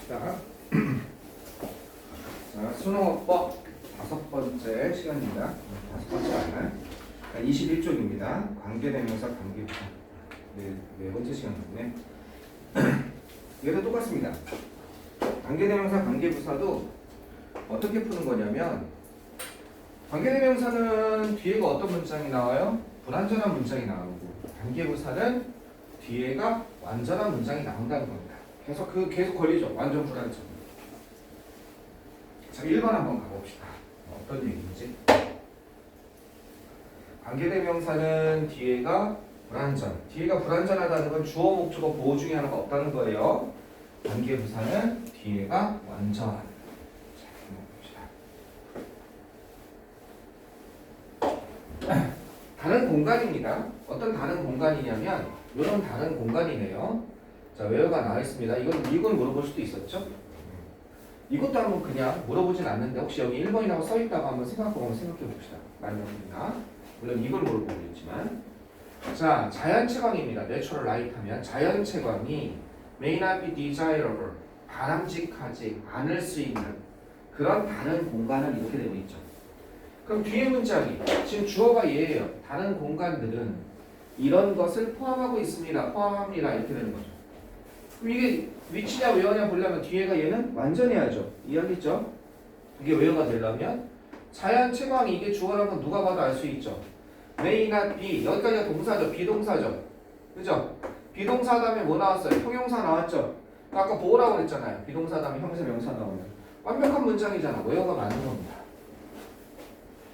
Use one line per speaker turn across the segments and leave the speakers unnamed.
봅시다. 자, 수능어법 5번째 시간입니다. 5번째 맞나요? 21쪽입니다. 관계대명사 관계부사. 네 번째 시간이네. 얘도 똑같습니다. 관계대명사 관계부사도 어떻게 푸는 거냐면, 관계대명사는 뒤에가 어떤 문장이 나와요? 불완전한 문장이 나오고, 관계부사는 뒤에가 완전한 문장이 나온다는 겁니다. 계속 걸리죠. 완전 불완전. 자, 1번 한번 가봅시다. 어떤 얘기인지. 관계대명사는 뒤에가 불완전. 뒤에가 불완전하다는 건 주어, 목적어, 보호 중에 하나가 없다는 거예요. 관계부사는 뒤에가 완전. 자, 한번 봅시다. 다른 공간입니다. 어떤 다른 공간이냐면 이런 다른 공간이네요. 자, where가 나와 있습니다. 이건 물어볼 수도 있었죠. 이것도 한번 그냥 물어보진 않는데 혹시 여기 1번이라고 써있다고 한번 생각해 봅시다. 만약입니다. 물론 이걸 물어보겠지만, 자, 자연채광입니다. Natural light 하면 자연채광이 may not be desirable, 바람직하지 않을 수 있는 그런 다른 공간은 이렇게 되고 있죠. 그럼 뒤에 문장이 지금 주어가 얘예요. 다른 공간들은 이런 것을 포함하고 있습니다. 포함합니다. 이렇게 되는 거죠. 그럼 이게 위치냐 웨어냐 보려면 뒤에가 얘는 완전해야죠. 이해하겠죠? 이게 웨어가 되려면 자연채광이 이게 주어라는 건 누가 봐도 알 수 있죠. may not be, 여기까지가 동사죠. 비동사죠. 그죠? 비동사 다음에 뭐 나왔어요? 형용사 나왔죠. 아까 보호라고 그랬잖아요. 비동사 다음에 형용사 명사 나오면 완벽한 문장이잖아. 웨어가 맞는 겁니다.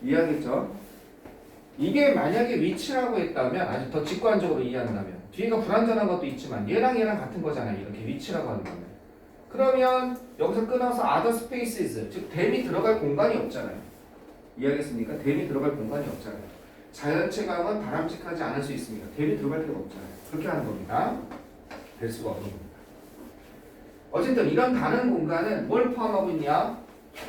이해하겠죠? 이게 만약에 위치라고 했다면, 아주 더 직관적으로 이해한다면, 뒤에가 불완전한 것도 있지만 얘랑 같은 거잖아요. 이렇게 위치라고 하는 거면. 그러면 여기서 끊어서 other spaces, 즉 댐이 들어갈 공간이 없잖아요. 이해하겠습니까? 댐이 들어갈 공간이 없잖아요. 자연채광은 바람직하지 않을 수 있습니다. 댐이 들어갈 필요가 없잖아요. 그렇게 하는 겁니다. 될 수가 없는 겁니다. 어쨌든 이런 다른 공간은 뭘 포함하고 있냐?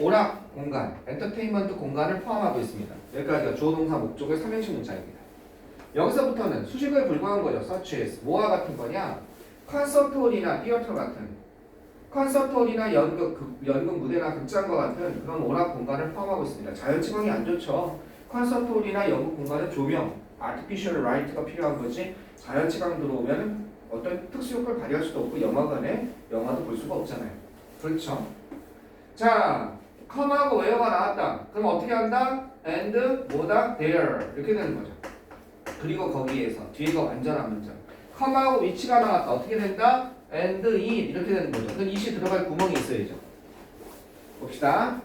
오락 공간, 엔터테인먼트 공간을 포함하고 있습니다. 여기까지가 주어 동사 목적의 3형식 문장입니다. 여기서부터는 수식어에 불과한 거죠. such as 뭐와 같은 거냐? 콘서트홀이나 티어터 같은, 콘서트홀이나 연극 무대나 극장과 같은 그런 오락 공간을 포함하고 있습니다. 자연채광이 안 좋죠. 콘서트홀이나 연극 공간은 조명, artificial light가 필요한 거지, 자연채광 들어오면 어떤 특수효과를 발휘할 수도 없고 영화관에 영화도 볼 수가 없잖아요. 그렇죠? 자, come하고 where가 나왔다. 그럼 어떻게 한다? and 뭐다? there 이렇게 되는 거죠. 그리고 거기에서 뒤에가 완전한 문장. come하고 위치가 나왔다. 어떻게 된다? and it 이렇게 되는 거죠. 그럼 it이 들어갈 구멍이 있어야죠. 봅시다.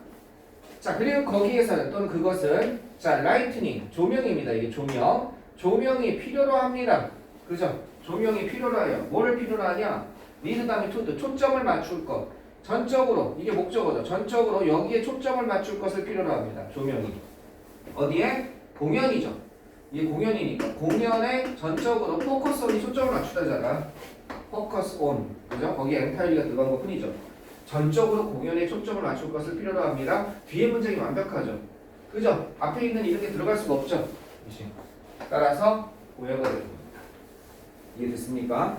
자, 그리고 거기에서는 또는 그것은, 자, lightning 조명입니다. 이게 조명. 조명이 필요로 합니다. 그죠? 조명이 필요로 해요. 뭐를 필요로 하냐? need 다음에 to, 초점을 맞출 것. 전적으로, 이게 목적어죠. 전적으로 여기에 초점을 맞출 것을 필요로 합니다. 조명이. 어디에? 공연이죠. 이게 공연이니까 공연에 전적으로 포커스 온이 초점을 맞추다잖아. 포커스 온. 그죠? 거기에 엔타일리가 들어간 것 뿐이죠. 전적으로 공연에 초점을 맞출 것을 필요로 합니다. 뒤에 문장이 완벽하죠. 그죠? 앞에 있는 이렇게 들어갈 수가 없죠. 따라서 where가 되는 겁니다. 이해됐습니까?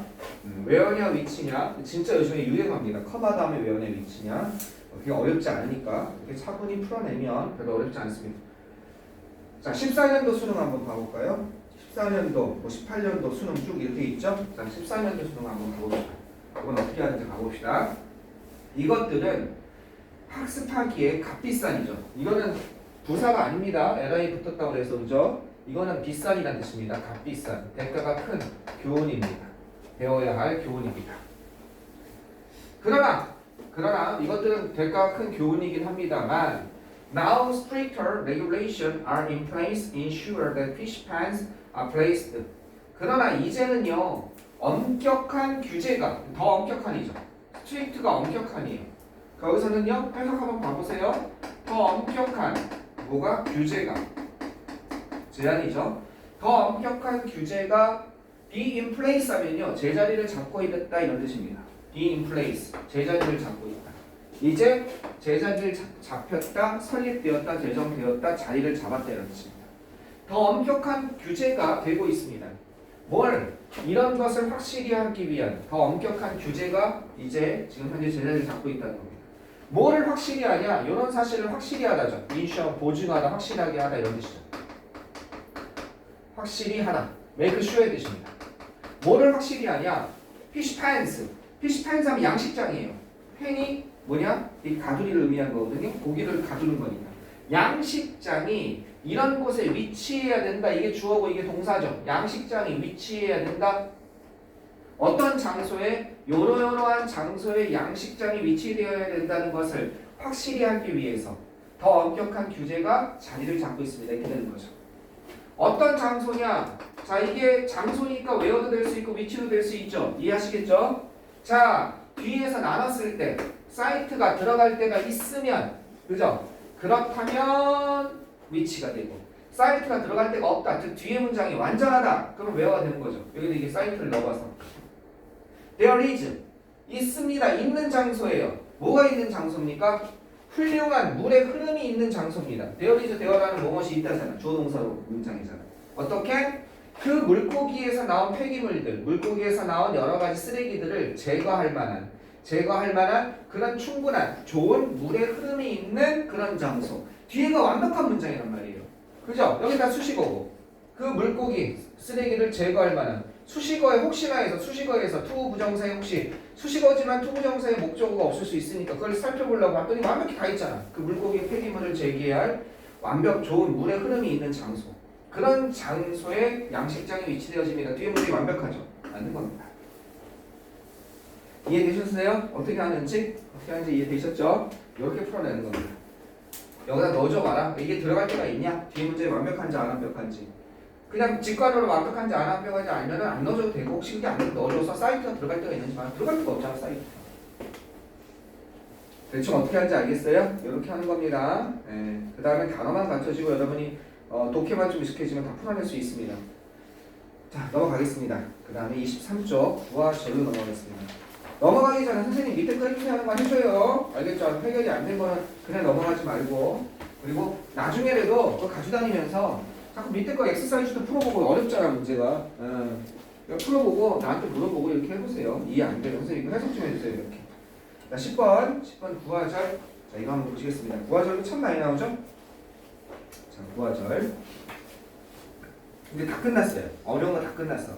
where냐 위치냐 진짜 요즘에 유행합니다. 커마 다음에 where냐 위치냐 그게 어렵지 않으니까 이렇게 차분히 풀어내면 별로 어렵지 않습니다. 자, 14년도 수능 한번 봐볼까요? 14년도, 뭐 18년도 수능 쭉 이렇게 있죠? 자, 14년도 수능 한번 가봅시다. 이건 어떻게 하는지 가봅시다. 이것들은 학습하기에 값비싼이죠. 이거는 부사가 아닙니다. LI 붙었다고 해서 그죠? 이거는 비싼이라는 뜻입니다. 값비싼, 대가가 큰 교훈입니다. 배워야 할 교훈입니다. 그러나 이것들은 대가가 큰 교훈이긴 합니다만, now stricter regulations are in place ensure that fish pans are placed. 그러나 이제는요, 엄격한 규제가, 더 엄격한이죠. strict가 엄격한이에요. 거기서는요, 해석 한번 봐보세요. 더 엄격한, 뭐가? 규제가. 제한이죠. 더 엄격한 규제가 be in place 하면요, 제자리를 잡고 있다 이런 뜻입니다. be in place, 제자리를 잡고 있다. 이제 제자리를 잡혔다, 설립되었다, 제정되었다, 자리를 잡았다 이런 뜻입니다. 더 엄격한 규제가 되고 있습니다. 뭘 이런 것을 확실히 하기 위한 더 엄격한 규제가 이제 지금 현재 제자리를 잡고 있다는 겁니다. 뭐를 확실히 하냐? 이런 사실을 확실히 하다죠. 인슈어 보증하다, 확실하게 하다 이런 뜻이죠. 확실히 하다. make sure의 뜻입니다. 뭐를 확실히 하냐? fish pans. fish pans 하면 양식장이에요. 펜이 뭐냐? 이 가두리를 의미한 거거든요. 고기를 가두는 거니까. 양식장이 이런 곳에 위치해야 된다. 이게 주어고 이게 동사죠. 양식장이 위치해야 된다. 어떤 장소에 요러요러한 장소에 양식장이 위치되어야 된다는 것을 확실히 하기 위해서 더 엄격한 규제가 자리를 잡고 있습니다. 이렇게 되는 거죠. 어떤 장소냐? 자, 이게 장소니까 웨어도 될 수 있고 위치도 될 수 있죠. 이해하시겠죠? 자, 뒤에서 나눴을 때 사이트가 들어갈 때가 있으면 그죠? 그렇다면 위치가 되고 사이트가 들어갈 데가 없다. 즉 뒤에 문장이 완전하다. 그럼 웨어가 되는 거죠. 여기도 이게 사이트를 넣어서 There is 있습니다. 있는 장소예요. 뭐가 있는 장소입니까? 훌륭한 물의 흐름이 있는 장소입니다. There is there라는 무엇이 있다잖아. 주어동사로 문장이잖아. 어떻게? 그 물고기에서 나온 폐기물들, 물고기에서 나온 여러 가지 쓰레기들을 제거할 만한 그런 충분한 좋은 물의 흐름이 있는 그런 장소. 뒤에가 완벽한 문장이란 말이에요. 그죠? 여기다 수식어고 그 물고기 쓰레기를 제거할 만한 수식어에 혹시나 해서 수식어에서 투 부정사에 혹시 수식어지만 투 부정사의 목적어가 없을 수 있으니까 그걸 살펴보려고 했더니 완벽히 다 있잖아. 그 물고기 폐기물을 제기할 완벽 좋은 물의 흐름이 있는 장소. 그런 장소에 양식장이 위치되어집니다. 뒤에 문장이 완벽하죠. 맞는 겁니다. 이해되셨어요? 어떻게 하는지 이해되셨죠? 이렇게 풀어내는 겁니다. 여기다 넣어줘 봐라. 이게 들어갈 때가 있냐? 뒤에 문제에 완벽한지 안 완벽한지. 그냥 직관으로 완벽한지 안 완벽한지 알면 안 넣어줘도 되고 혹시 그게 안 넣어줘서 사이트가 들어갈 때가 있는지 말 들어갈 데가 없잖아 사이트. 대충 어떻게 하는지 알겠어요? 이렇게 하는 겁니다. 그 다음에 단어만 갖춰지고 여러분이 독해만 좀 익숙해지면 다 풀어낼 수 있습니다. 자 넘어가겠습니다. 그 다음에 23쪽 구하절로 넘어가겠습니다. 넘어가기 전에 선생님 밑에 거 해주세요 하는 거 해줘요. 알겠죠? 해결이 안 된 거는 그냥 넘어가지 말고 그리고 나중에라도 그거 가지고 다니면서 자꾸 밑에 거 엑서사이즈도 풀어보고 어렵잖아 문제가. 풀어보고 나한테 물어보고 이렇게 해보세요. 이해 안 되면 선생님 해석 좀 해주세요. 이렇게. 자 10번 구하절. 자 이거 한번 보시겠습니다. 구하절도 참 많이 나오죠? 자 구하절. 근데 다 끝났어요. 어려운 거 다 끝났어.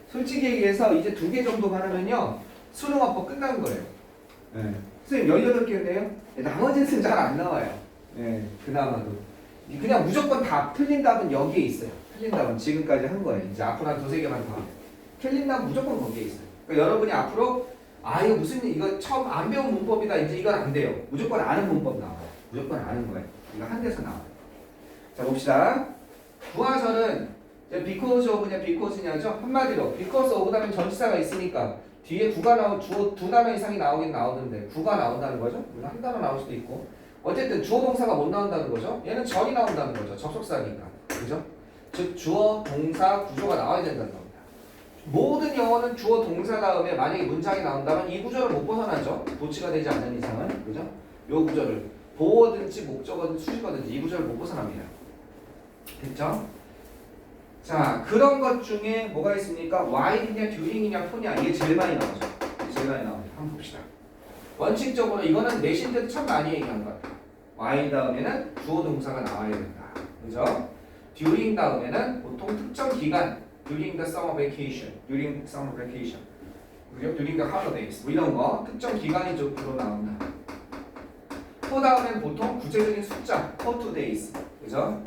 솔직히 얘기해서 이제 2개 정도만 하면요 수능어법 끝난 거예요. 선생님 18개인데요 나머지는 잘 안 나와요. 그나마도 그냥 무조건 다 틀린 답은 여기에 있어요. 틀린 답은 지금까지 한 거예요. 이제 앞으로 한 2-3개만 더. 틀린 답은 무조건 거기에 있어요. 그러니까 여러분이 앞으로 이거 무슨 이거 처음 안 배운 문법이다 이제 이건 안 돼요. 무조건 아는 문법 나와요. 무조건 아는 거예요. 이거 한 데서 나와요. 자 봅시다. 구하절은 because of냐 because냐죠. 한마디로 because of 다음에 전치사가 있으니까 뒤에 주어 2단어 이상이 나오긴 나오는데 구가 나온다는 거죠. 물론 한 단어 나올 수도 있고 어쨌든 주어 동사가 못 나온다는 거죠. 얘는 절이 나온다는 거죠. 접속사니까. 그죠? 즉 주어 동사 구조가 나와야 된다는 겁니다. 모든 영어는 주어 동사 다음에 만약에 문장이 나온다면 이 구조를 못 벗어나죠. 도치가 되지 않는 이상은. 그죠? 요 구조를 보어든지 목적어든 수식어든지 이 구조를 못 벗어납니다. 됐죠? 자 그런 것 중에 뭐가 있습니까? while이냐 during이냐 for냐 이게 제일 많이 나오죠. 제일 많이 나옵니다. 한번 봅시다. 원칙적으로 이거는 내신 때도 참 많이 얘기한 것 같아요. while 다음에는 주어 동사가 나와야 된다. 그죠? during 다음에는 보통 특정 기간 during the summer vacation, during summer vacation 그리고 during the holidays 뭐 이런 거 특정 기간이 주로 나온다. for 다음에는 보통 구체적인 숫자 for 2 days 그죠?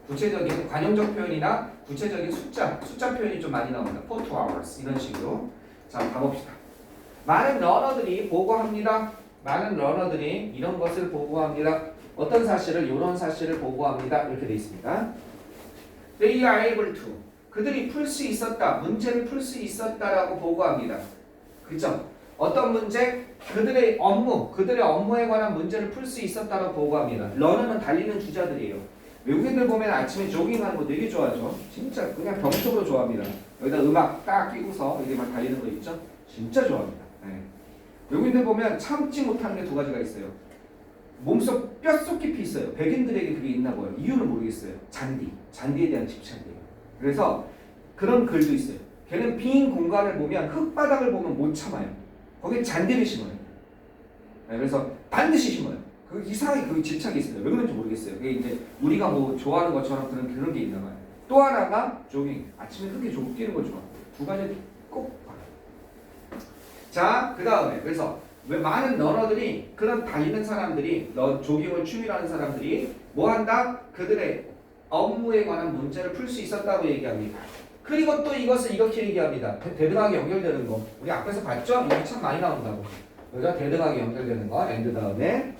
구체적인 관용적 표현이나 구체적인 숫자 표현이 좀 많이 나옵니다. for 2 hours 이런 식으로. 자 가봅시다. 많은 러너들이 보고합니다. 많은 러너들이 이런 것을 보고합니다. 어떤 사실을 이런 사실을 보고합니다. 이렇게 되어 있습니다. They are able to 그들이 풀 수 있었다. 문제를 풀 수 있었다라고 보고합니다. 그죠? 어떤 문제? 그들의 업무에 관한 문제를 풀 수 있었다라고 보고합니다. 러너는 달리는 주자들이에요. 외국인들 보면 아침에 조깅하는 거 되게 좋아하죠. 진짜 그냥 병적으로 좋아합니다. 여기다 음악 딱 끼고서 여기 막 달리는 거 있죠? 진짜 좋아합니다. 외국인들 보면 참지 못하는 게 2가지가 있어요. 몸속 뼛속 깊이 있어요. 백인들에게 그게 있나 봐요. 이유는 모르겠어요. 잔디에 대한 집착이에요. 그래서 그런 글도 있어요. 걔는 빈 공간을 보면 흙바닥을 보면 못 참아요. 거기에 잔디를 심어요. 네, 그래서 반드시 심어요. 그 이상하게 그 집착이 있어요. 왜 그런지 모르겠어요. 그게 이제 우리가 뭐 좋아하는 것처럼 그런 게 있나 봐요. 또 하나가 조깅. 아침에 흙에 조깅 뛰는 거 좋아. 두 가지 꼭 봐요. 자, 그 다음에 그래서 왜 많은 러너들이 그런 달리는 사람들이 조깅을 취미로 하는 사람들이 뭐 한다? 그들의 업무에 관한 문제를 풀 수 있었다고 얘기합니다. 그리고 또 이것을 이렇게 얘기합니다. 대등하게 연결되는 거. 우리 앞에서 봤죠? 이게 참 많이 나온다고. 그죠? 대등하게 연결되는 거. 엔드 다음에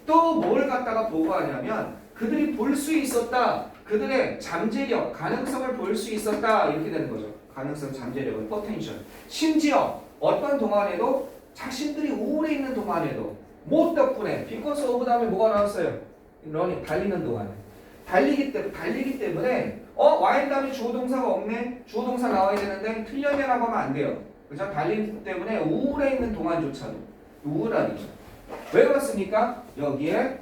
또 뭘 갖다가 보고하냐면 그들이 볼 수 있었다. 그들의 잠재력, 가능성을 볼 수 있었다. 이렇게 되는 거죠. 가능성, 잠재력은 포텐셜. 심지어 어떤 동안에도 자신들이 우울해 있는 동안에도 뭐 덕분에 because of 다음에 뭐가 나왔어요? 러닝 달리는 동안에 달리기 때문에 while 다음에 주어 동사가 없네. 주어 동사 나와야 되는데 틀렸네라고 하면 안 돼요. 그죠? 달리기 때문에 우울해 있는 동안조차도 우울하니까. 왜 그렇습니까? 여기에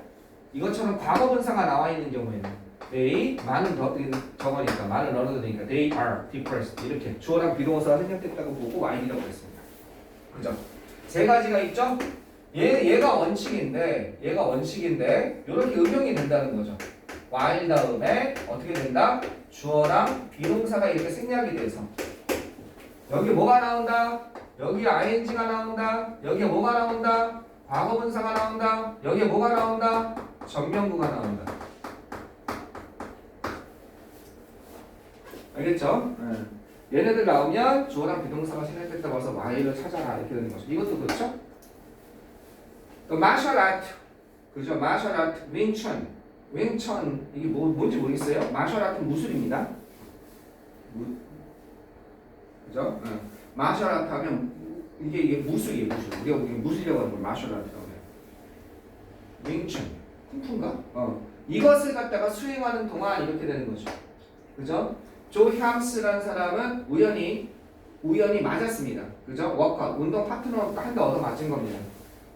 이것처럼 과거분사가 나와 있는 경우에는 they 많은 저거니까 많은 언어들이니까 they are depressed 이렇게 주어랑 비동사가 생략됐다고 보고 while이라고 했습니다. 그죠? 세 가지가 있죠? 얘가 원칙인데 이렇게 응용이 된다는 거죠. while 다음에 어떻게 된다? 주어랑 비동사가 이렇게 생략이 돼서 여기 뭐가 나온다? 여기 ing가 나온다. 여기에 뭐가 나온다? 과거분사가 나온다. 여기에 뭐가 나온다? 전명구가 나온다. 알겠죠? 얘네들 나오면 주어랑 비동사가 생략됐다고 해서 while을 찾아라 이렇게 되는 거죠. 이것도 그렇죠? 또 martial art 그죠? martial art, 윙천 이게 뭔지 모르겠어요. martial art는 무술입니다. 그죠? martial art 하면 이게 무술이에요. 무술. 우리가 무술이라고 하는 걸 martial art라고 해요. 윙천 쿵푸인가? 이것을 갖다가 수행하는 동안 이렇게 되는 거죠. 그죠? 조 향스라는 사람은 우연히 맞았습니다. 그죠? 워커 운동 파트너 한 대 얻어 맞은 겁니다.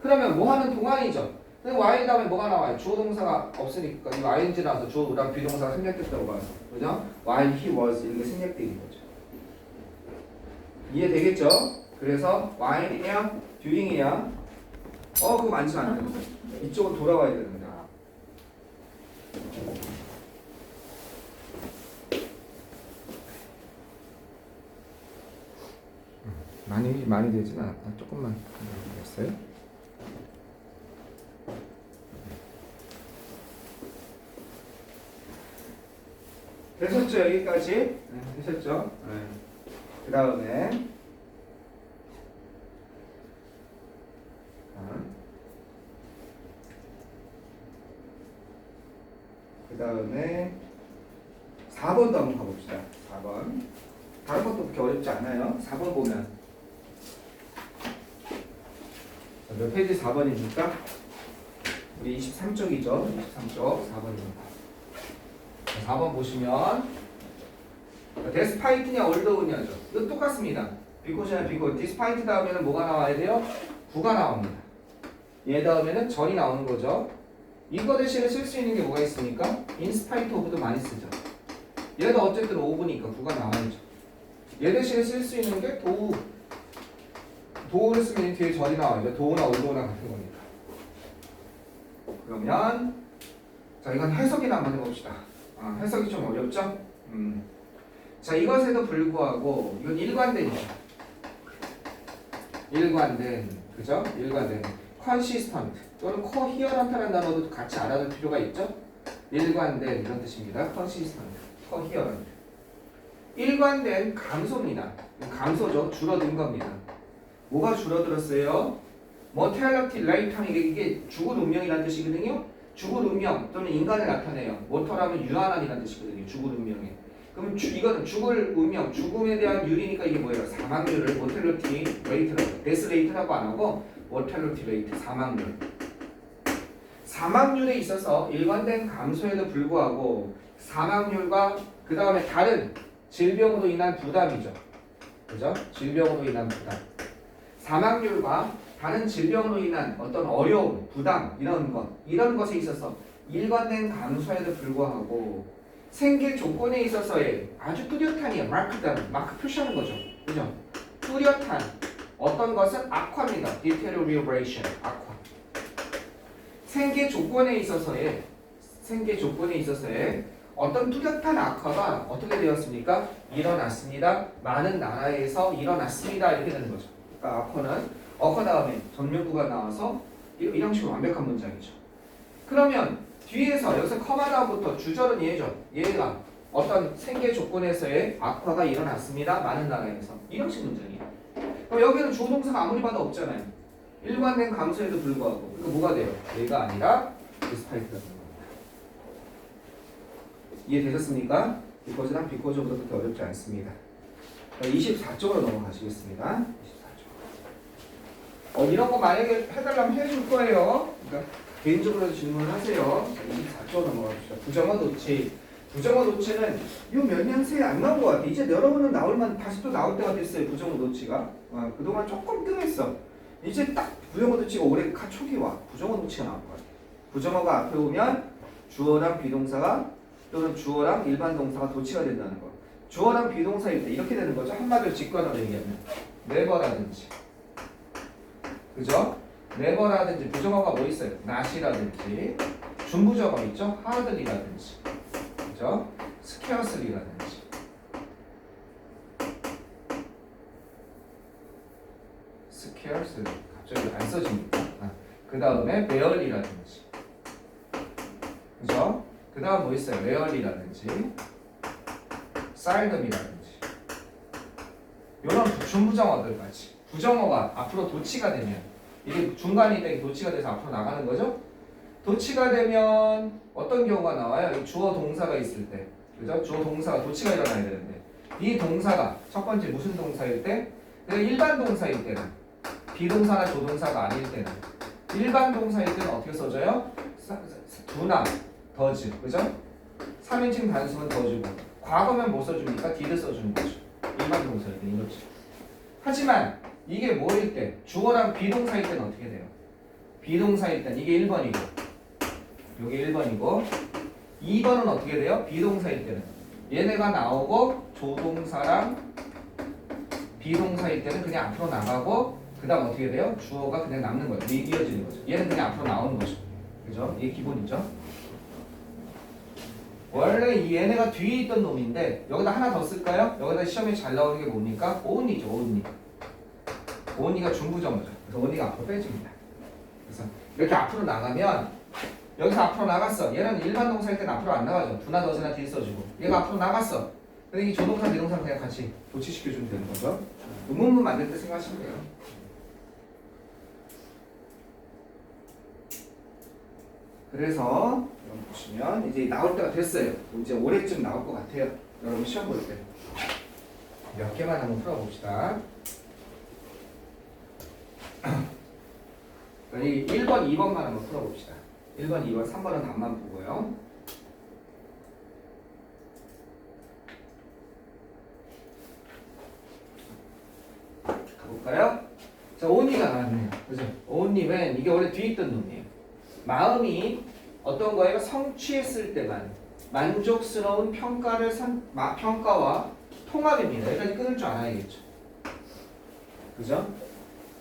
그러면 뭐 하는 동안이죠? 근데 while 다음에 뭐가 나와요? 주어 동사가 없으니까 이 ing 나와서 주어랑 비동사가 생략됐다고 봐서 그죠? while he was 이렇게 생략되는 거죠. 이해되겠죠? 그래서 while이냐 during이냐 그거 많지 않아요. 이쪽으로 돌아와야 되는데 많이 되진 않았다. 조금만 됐어요. 되셨죠? 여기까지? 네, 되셨죠? 네. 그 다음에 그 다음에 4번도 한번 가봅시다. 4번 다른 것도 그렇게 어렵지 않아요. 4번 보면 몇 페이지 4번입니까? 우리 23쪽이죠. 23쪽 4번입니다. 4번 보시면 데스파이트냐 올더우냐죠. 이거 똑같습니다. 비코시나 비코 디스파이트 다음에는 뭐가 나와야 돼요? 구가 나옵니다. 얘 다음에는 전이 나오는 거죠. 이거 대신에 쓸 수 있는 게 뭐가 있습니까? 인스파이트 오브도 많이 쓰죠. 얘도 어쨌든 오브니까 구가 나와야죠. 얘 대신에 쓸 수 있는 게 도우. 도우를 쓰면 뒤에 전이 나와요. 도우나 올더우나 같은 거니까. 그러면 자 이건 해석이나 한번 해봅시다. 해석이 좀 어렵죠? 자 이것에도 불구하고 이건 일관된이죠. 일관된 그죠? 일관된 consistent 또는 coherent라는 단어도 같이 알아둘 필요가 있죠? 일관된 이런 뜻입니다. consistent, coherent 일관된 감소입니다. 감소죠. 줄어든 겁니다. 뭐가 줄어들었어요? mortality rate 하면 이게 죽을 운명이라는 뜻이거든요. 죽을 운명 또는 인간을 나타내요. mortal하면 유한한이라는 뜻이거든요. 죽을 운명에. 그럼 이거는 죽을 운명, 죽음에 대한 율이니까 이게 뭐예요? 사망률을 mortality rate라고, death rate라고 안 하고 mortality rate, 사망률. 사망률에 있어서 일관된 감소에도 불구하고 사망률과 그 다음에 다른 질병으로 인한 부담이죠. 그죠? 질병으로 인한 부담. 사망률과 다른 질병으로 인한 어떤 어려움, 부담 이런 것에 있어서 일관된 감소에도 불구하고 생계 조건에 있어서의 아주 뚜렷한 마크 표시하는 거죠. 그죠? 뚜렷한 어떤 것은 악화입니다. deterioration, 악화. 생계 조건에 있어서의 어떤 뚜렷한 악화가 어떻게 되었습니까? 일어났습니다. 많은 나라에서 일어났습니다. 이렇게 되는 거죠. 그러니까 악화는 어커 다음에 전면구가 나와서 이런 식으로 완벽한 문장이죠. 그러면 뒤에서 여기서 커마 다음부터 주절은 얘죠. 얘가 어떤 생계 조건에서의 악화가 일어났습니다. 많은 나라에서. 이런 식 문장이에요. 그럼 여기는 주어 동사가 아무리 봐도 없잖아요. 일관된 감소에도 불구하고. 그러니까 뭐가 돼요? 얘가 아니라 despite가 되는 겁니다. 이해되셨습니까? 비코즈랑 비코즈보다 그렇게 어렵지 않습니다. 24쪽으로 넘어가시겠습니다. 24쪽. 이런 거 만약에 해달라면 해줄 거예요. 그러니까 개인적으로 질문을 하세요. 24쪽 넘어가봅시다. 부정어 노치. 부정어 노치는 이 몇 년 새에 안 나온 것 같아. 이제 여러분은 나올만 다시 또 나올 때가 됐어요. 부정어 노치가. 그동안 조금 뜸했어. 이제 딱 부정어 노치가 올해 초기 와. 부정어 노치가 나올 것 같아. 부정어가 앞에 오면 주어랑 비동사가 또는 주어랑 일반 동사가 도치가 된다는 거. 주어랑 비동사일 때 이렇게 되는 거죠. 한마디로 직관어로 얘기하면 never라든지, 그죠? never라든지 부정어가 뭐 있어요? not이라든지, 준부정어 있죠? hardly라든지, 그죠? scarcely라든지. scarcely 갑자기 안 써집니까? 그 다음에 barely라든지, 그죠? 그 다음 뭐 있어요? rarely라든지 seldom이라든지 이런 준부정어들까지. 부정어가 앞으로 도치가 되면 이게 중간이 되게 도치가 돼서 앞으로 나가는 거죠. 도치가 되면 어떤 경우가 나와요? 이 주어 동사가 있을 때, 그죠? 주어 동사가 도치가 일어나야 되는데 이 동사가 첫 번째 무슨 동사일 때? 일반 동사일 때는, 비동사나 조동사가 아닐 때는, 일반 동사일 때는 어떻게 써져요? do나 더즈, 그죠? 3인칭 단수는 더즈고, 과거면 뭐 써줍니까? did 써주는 거죠. 일반 동사일 때 이렇죠. 하지만 이게 뭐일 때? 주어랑 비동사일 때는 어떻게 돼요? 비동사일 때는 이게 1번이고 이게 1번이고 2번은 어떻게 돼요? 비동사일 때는 얘네가 나오고 조동사랑 비동사일 때는 그냥 앞으로 나가고 그 다음 어떻게 돼요? 주어가 그냥 남는 거예요. 이어지는 거죠. 얘는 그냥 앞으로 나오는 거죠. 그죠? 이게 기본이죠. 원래 이 얘네가 뒤에 있던 놈인데 여기다 하나 더 쓸까요? 여기다 시험에 잘 나오는 게 뭡니까? only죠. only. only가 중부정어죠. 그래서 only가 앞으로 빼집니다. 그래서 이렇게 앞으로 나가면 여기서 앞으로 나갔어. 얘는 일반 동사일 때는 앞으로 안 나가죠. 두나 더즈나 딜 써주고. 얘가 앞으로 나갔어. 근데 이 조동사 비동사 그냥 같이 도치시켜주면 되는 거죠. 의문문 만들 때 생각하시면 돼요. 그래서 여러분 보시면 이제 나올 때가 됐어요. 이제 올해쯤 나올 것 같아요. 여러분 시험 볼 때. 몇 개만 한번 풀어봅시다. 이 1번, 2번만 한번 풀어봅시다. 1번, 2번, 3번은 답만 보고요. 가볼까요? 자, only가 나왔네요. 그죠? only when, 이게 원래 뒤에 있던 놈이에요. 마음이 어떤 거예요? 성취했을 때만 만족스러운 평가와 통합입니다. 여기까지 끊을 줄 알아야겠죠. 그죠?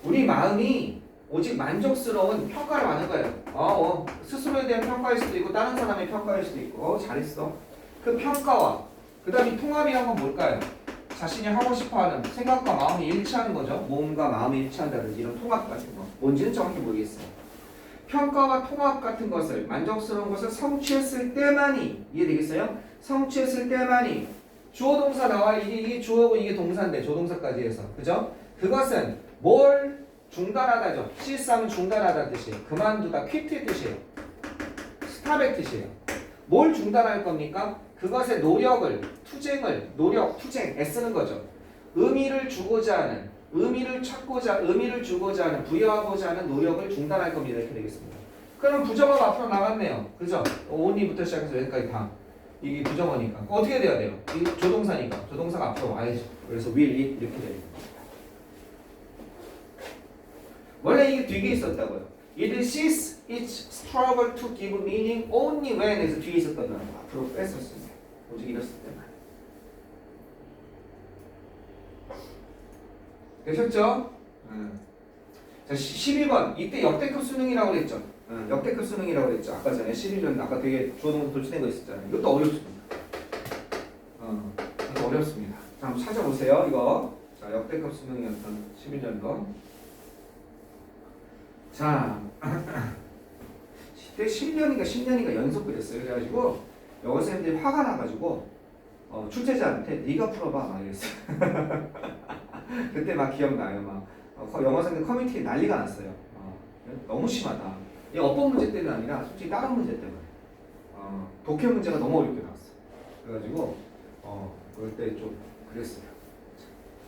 우리 마음이 오직 만족스러운 평가를 받는 거예요. 스스로에 대한 평가일 수도 있고 다른 사람의 평가일 수도 있고 잘했어. 그 평가와 그 다음에 통합이란 건 뭘까요? 자신이 하고 싶어하는 생각과 마음이 일치하는 거죠. 몸과 마음이 일치한다든지 이런 통합 같은 거. 뭔지는 정확히 모르겠어요. 평가와 통합 같은 것을, 만족스러운 것을 성취했을 때만이, 이해되겠어요? 성취했을 때만이 주어 동사 나와. 이게 주어고 이게 동사인데 조동사까지 해서, 그죠? 그것은 뭘 중단하다죠. 실상은 중단하다는 뜻이에요. 그만두다, 퀴트의 뜻이에요. 스탑의 뜻이에요. 뭘 중단할 겁니까? 그것의 투쟁, 애쓰는 거죠. 의미를 주고자 하는, 의미를 주고자 하는, 부여하고자 하는 노력을 중단할 겁니다. 이렇게 되겠습니다. 그럼 부정어가 앞으로 나갔네요. 그죠? only부터 시작해서 여기까지 다. 이게 부정어니까. 어떻게 돼야 돼요? 이 조동사니까. 조동사가 앞으로 와야죠. 그래서 will, it 이렇게 됩니다. 원래 이게 뒤에 있었다고요. It ceases its struggle to give meaning only when 에서 뒤에 있었던 거 앞으로 뺐었습니다. 오직 이랬을 때만. 되셨죠? 자, 12번. 이때 역대급 수능이라고 그랬죠? 역대급 수능이라고 그랬죠? 아까 전에 11년 아까 되게 주어동사 도치된 거 있었잖아요. 이것도 어렵습니다. 이거 어렵습니다. 자, 한번 찾아보세요. 이거. 자, 역대급 수능이었던 11년도. 자, 그때 10년인가 연속 그랬어요. 그래가지고 영어 선생님들이 화가 나가지고 출제자한테 네가 풀어봐 막 이랬어요. 그때 막 기억나요. 막 영어 선생님 커뮤니티 난리가 났어요. 너무 심하다. 이 어법 문제 때는 아니라 솔직히 다른 문제 때문에 독해 문제가 너무 어렵게 나왔어. 그래가지고 그때 좀 그랬어요.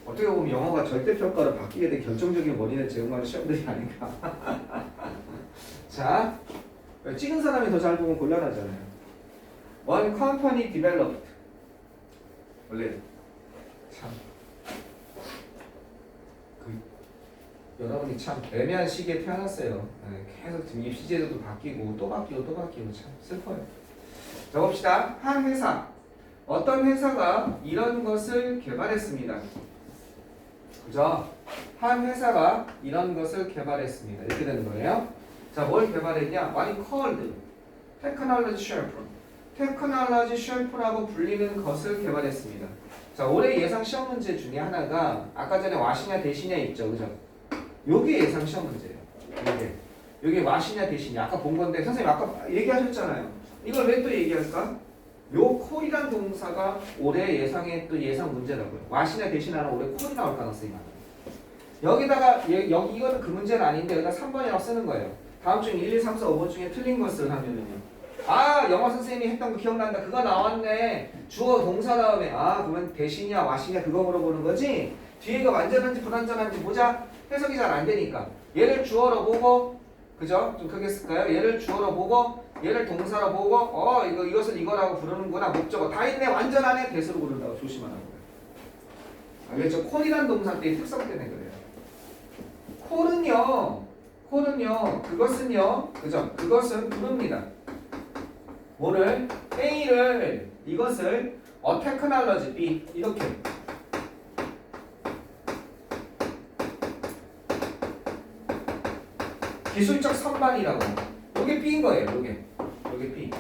어떻게 보면 영어가 절대평가로 바뀌게 된 결정적인 원인을 제공하는 시험들이 아닌가. 자, 찍은 사람이 더 잘 보면 곤란하잖아요. One company developed. 원래 참 여러분이 참 애매한 시기에 태어났어요. 계속 입시 제도도 바뀌고 또 바뀌고 또 바뀌고 참 슬퍼요. 자, 봅시다. 한 회사, 어떤 회사가 이런 것을 개발했습니다. 그죠? 한 회사가 이런 것을 개발했습니다. 이렇게 되는 거예요. 자, 뭘 개발했냐? What is called technology shelf. 테크놀로지 쉘프라고 불리는 것을 개발했습니다. 자, 올해 예상 시험 문제 중에 하나가 아까 전에 와시냐 대시냐 있죠, 그죠? 요게 예상 시험 문제예요. 요게 와시냐 대시냐 아까 본 건데 선생님 아까 얘기하셨잖아요. 이걸 왜 또 얘기할까? 요 콜이란 동사가 올해 예상의 또 예상 문제라고요. 와시냐 대시냐는 올해 콜이 나올 가능성이 많아요. 여기다가 여기 이거는 그 문제는 아닌데 여기다 3번이라고 쓰는 거예요. 다음 중 1, 2, 3, 4, 5번 중에 틀린 것을 하면은요. 아, 영어 선생님이 했던 거 기억난다. 그거 나왔네. 주어 동사 다음에 그러면 대시냐 와시냐 그거 물어보는 거지. 뒤에가 완전한지 불완전한지 보자. 해석이 잘 안 되니까. 얘를 주어로 보고, 그죠? 좀 크게 쓸까요? 얘를 주어로 보고, 얘를 동사로 보고, 이것을 이거라고 부르는구나. 목적어 다 있네. 완전하네. 대수로 부른다고 조심하라고. 알겠죠? 콜이란 동사 때의 특성 때문에 그래요. 콜은요, 그것은요, 그죠? 그것은 부릅니다. 뭐를? A를, 이것을 technology, B, 이렇게. 기술적 선반이라고. 요게 B인 거예요, 요게 B.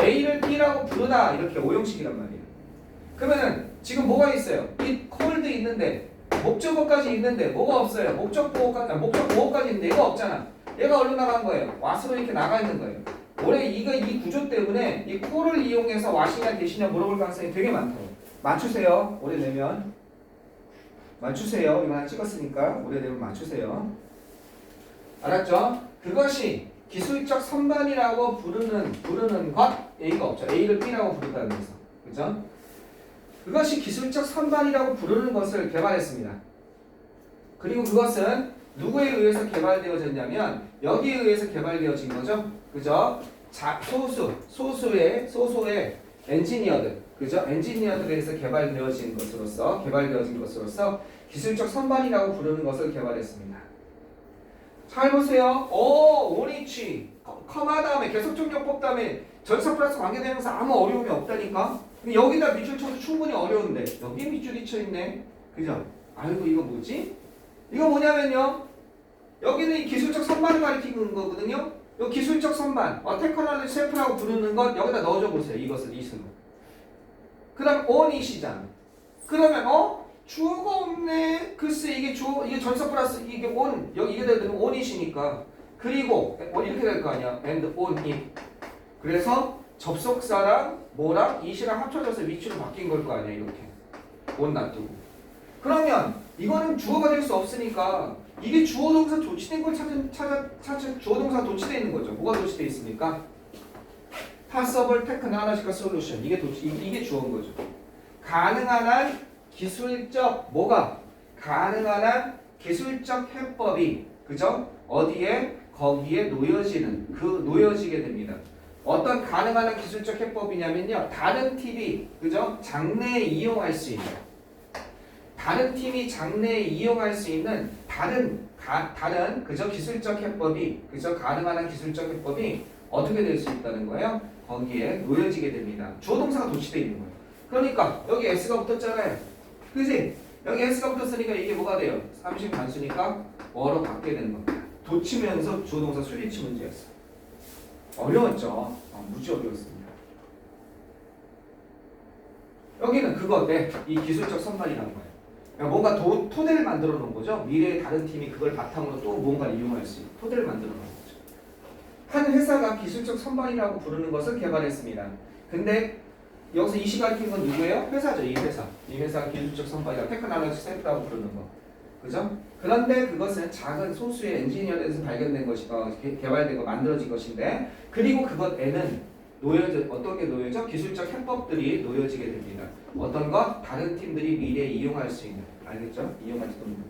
A를 B라고 부르다, 이렇게 오형식이란 말이에요. 그러면은, 지금 뭐가 있어요? 이 콜드 있는데, 목적어까지 있는데, 뭐가 없어요? 목적 보호까지 있는데, 얘가 없잖아. 얘가 어디로 나간 거예요? 왓으로 이렇게 나가 있는 거예요. 올해 이 구조 때문에 이 콜을 이용해서 와시냐 대시냐 물어볼 가능성이 되게 많다고. 맞추세요. 올해 내면. 맞추세요. 이거 하나 찍었으니까 올해 내면 맞추세요. 알았죠? 그것이 기술적 선반이라고 부르는 것 A가 없죠. A를 B라고 부른다는 거죠. 그죠? 그것이 기술적 선반이라고 부르는 것을 개발했습니다. 그리고 그것은 누구에 의해서 개발되어졌냐면 여기에 의해서 개발되어진 거죠. 그죠? 소수의 엔지니어들, 그죠? 엔지니어들에 의해서 개발되어진 것으로서 기술적 선반이라고 부르는 것을 개발했습니다. 잘 보세요. 오니치, 커마 다음에 계속적 용법 다음에 전사 플러스 관계대명사 아무 어려움이 없다니까. 근데 여기다 밑줄 쳐도 충분히 어려운데 여기 밑줄이 쳐 있네. 그죠? 아이고 이거 뭐지? 이거 뭐냐면요. 여기는 이 기술적 선반을 가리키는 거거든요. 이 기술적 선반, 테크놀로지 셀프라고 부르는 것 여기다 넣어줘 보세요. 이것을 이승을. 그 다음 on이시잖아. 그러면 주어가 없네. 글쎄 이게 전사 플러스 이게 on 여기 이게 되면 on이시니까. 그리고 이렇게 될 거 아니야. and on it. 그래서 접속사랑 뭐랑 it이랑 합쳐져서 위치로 바뀐 걸 거 아니야. 이렇게 on 놔두고. 그러면 이거는 주어가 될 수 없으니까 이게 주어 동사 도치된 걸 찾아 주어 동사 도치되어 있는 거죠. 뭐가 도치되어 있습니까? possible technological solution. 이게 주어인 거죠. 가능한 한 기술적 해법이 그죠? 어디에 거기에 놓여지게 됩니다. 어떤 가능한 한 기술적 해법이냐면요. 다른 팀이 그죠? 장래에 이용할 수 있는 다른 팀이 장래에 이용할 수 있는 다른 그저 기술적 해법이 그저 가능한 한 기술적 해법이 어떻게 될 수 있다는 거예요? 거기에 놓여지게 됩니다. 주어 동사가 도치되어 있는 거예요. 그러니까 여기 S가 붙었잖아요. 그지? 여기 s가 붙었으니까 이게 뭐가 돼요? 삼식 단수니까 뭐로 바뀌게 되는 겁니다. 도치면서 주어동사 스위치 문제였어. 어려웠죠? 무지 어려웠습니다. 여기는 그건데 이 기술적 선반이라는 거예요. 그러니까 뭔가 토대를 만들어 놓은 거죠. 미래의 다른 팀이 그걸 바탕으로 또 무언가를 이용할 수 있는 토대를 만들어 놓은 거죠. 한 회사가 기술적 선반이라고 부르는 것을 개발했습니다. 근데 여기서 이 시간 낀 건 누구예요? 회사죠. 이 회사. 이 회사가 기술적 선반이라고 테크놀로지 센터라고 부르는 거. 그죠? 그런데 그것은 작은 소수의 엔지니어에서 발견된 것이 개발된 거 만들어진 것인데 그리고 그것에는 어떻게 놓여져? 기술적 해법들이 놓여지게 됩니다. 어떤 것? 다른 팀들이 미래에 이용할 수 있는. 알겠죠? 이용할 수 있는.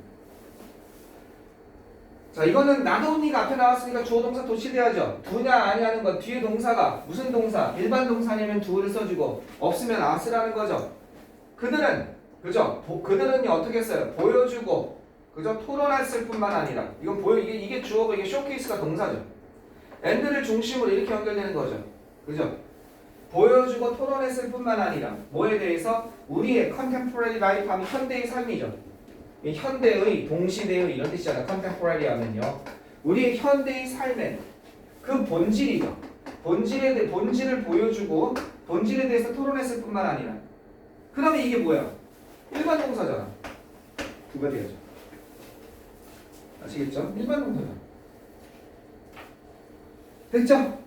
자, 이거는 나도니가 앞에 나왔으니까 주어 동사 도치돼야죠. 두냐 아니하는 것 뒤에 동사가 무슨 동사? 일반 동사냐면 do를 써주고 없으면 as라는 거죠. 그들은 그죠? 그들은 어떻게 했어요? 보여주고 그죠? 토론했을 뿐만 아니라 이건 이게 주어고 이게 쇼케이스가 동사죠. and를 중심으로 이렇게 연결되는 거죠. 그죠? 보여주고 토론했을 뿐만 아니라 뭐에 대해서? 우리의 contemporary life 하면 현대의 삶이죠. 현대의, 동시대의 이런 뜻이잖아요. contemporary 하면요. 우리의 현대의 삶의 그 본질이죠. 본질을 보여주고 본질에 대해서 토론했을 뿐만 아니라 그러면 이게 뭐야? 일반 동사잖아. 두가 돼야죠. 아시겠죠? 일반 동사잖아. 됐죠?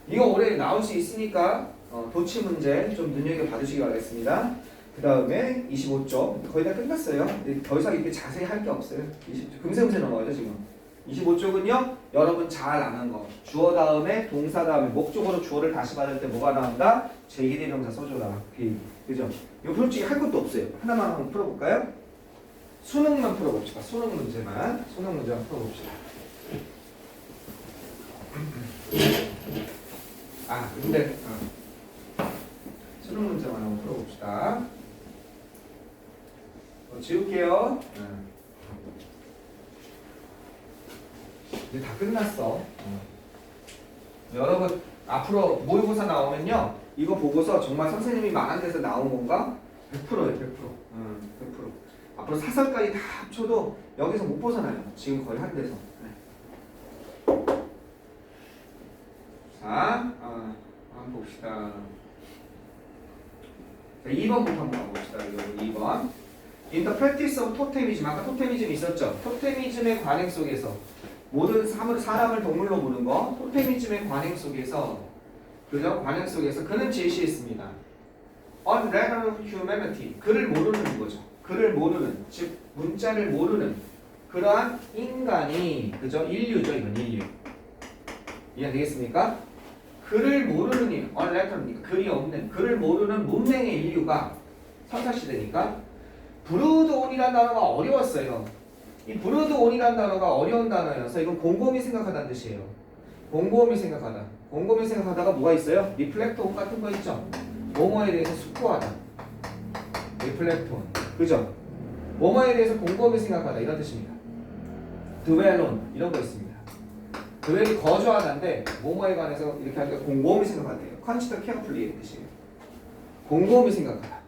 이거 올해 나올 수 있으니까 도치 문제 좀 눈여겨봐주시기 바라겠습니다. 그 다음에 25쪽 거의 다 끝났어요. 더 이상 이렇게 자세히 할 게 없어요. 금세 넘어가죠 지금. 25쪽은요 여러분 잘 아는 거 주어 다음에 동사 다음에 목적으로 주어를 다시 받을 때 뭐가 나온다? 제1의 명사 써줘라. 그죠? 이거 솔직히 할 것도 없어요. 하나만 한번 풀어볼까요? 수능만 풀어봅시다. 수능 문제만 풀어봅시다. 근데 수능 문제만 한번 풀어봅시다. 지울게요. 이제 다 끝났어. 여러분 앞으로 모의고사 나오면요 이거 보고서 정말 선생님이 말한 데서 나온 건가? 100%예요. 100%. 앞으로 사설까지 다 합쳐도 여기서 못 벗어나요. 지금 거의 한 데서. 자, 한번 봅시다. 자, 2번부터 한번 가봅시다. 2번. In the practice of totemism. 아까 토테미즘 있었죠? 토테미즘의 관행 속에서 모든 사람을 동물로 보는 거 토테미즘의 관행 속에서 그죠? 관행 속에서 그는 제시했습니다. On level of humanity. 그를 모르는 거죠. 그를 모르는 즉 문자를 모르는 그러한 인간이 그죠? 인류죠. 이건 인류. 이해되겠습니까? 그를 모르는 언레터니까 글이 없는 그를 모르는 문맹의 인류가 선사시대니까 브루드온이라는 단어가 어려웠어요. 이 브루드온이라는 단어가 어려운 단어여서 이건 곰곰이 생각하다는 뜻이에요. 곰곰이 생각하다. 곰곰이 생각하다가 뭐가 있어요? 리플렉트온 같은 거 있죠? 뭐뭐에 대해서 숙고하다. 리플렉트온. 그죠? 뭐뭐에 대해서 곰곰이 생각하다 이런 뜻입니다. 드웰론 이런 거 있습니다. 드웰이 거주하다인데 뭐뭐에 관해서 이렇게 하니까 곰곰이 생각하대요. 컨시더 케어풀리의 뜻이에요. 곰곰이 생각하다.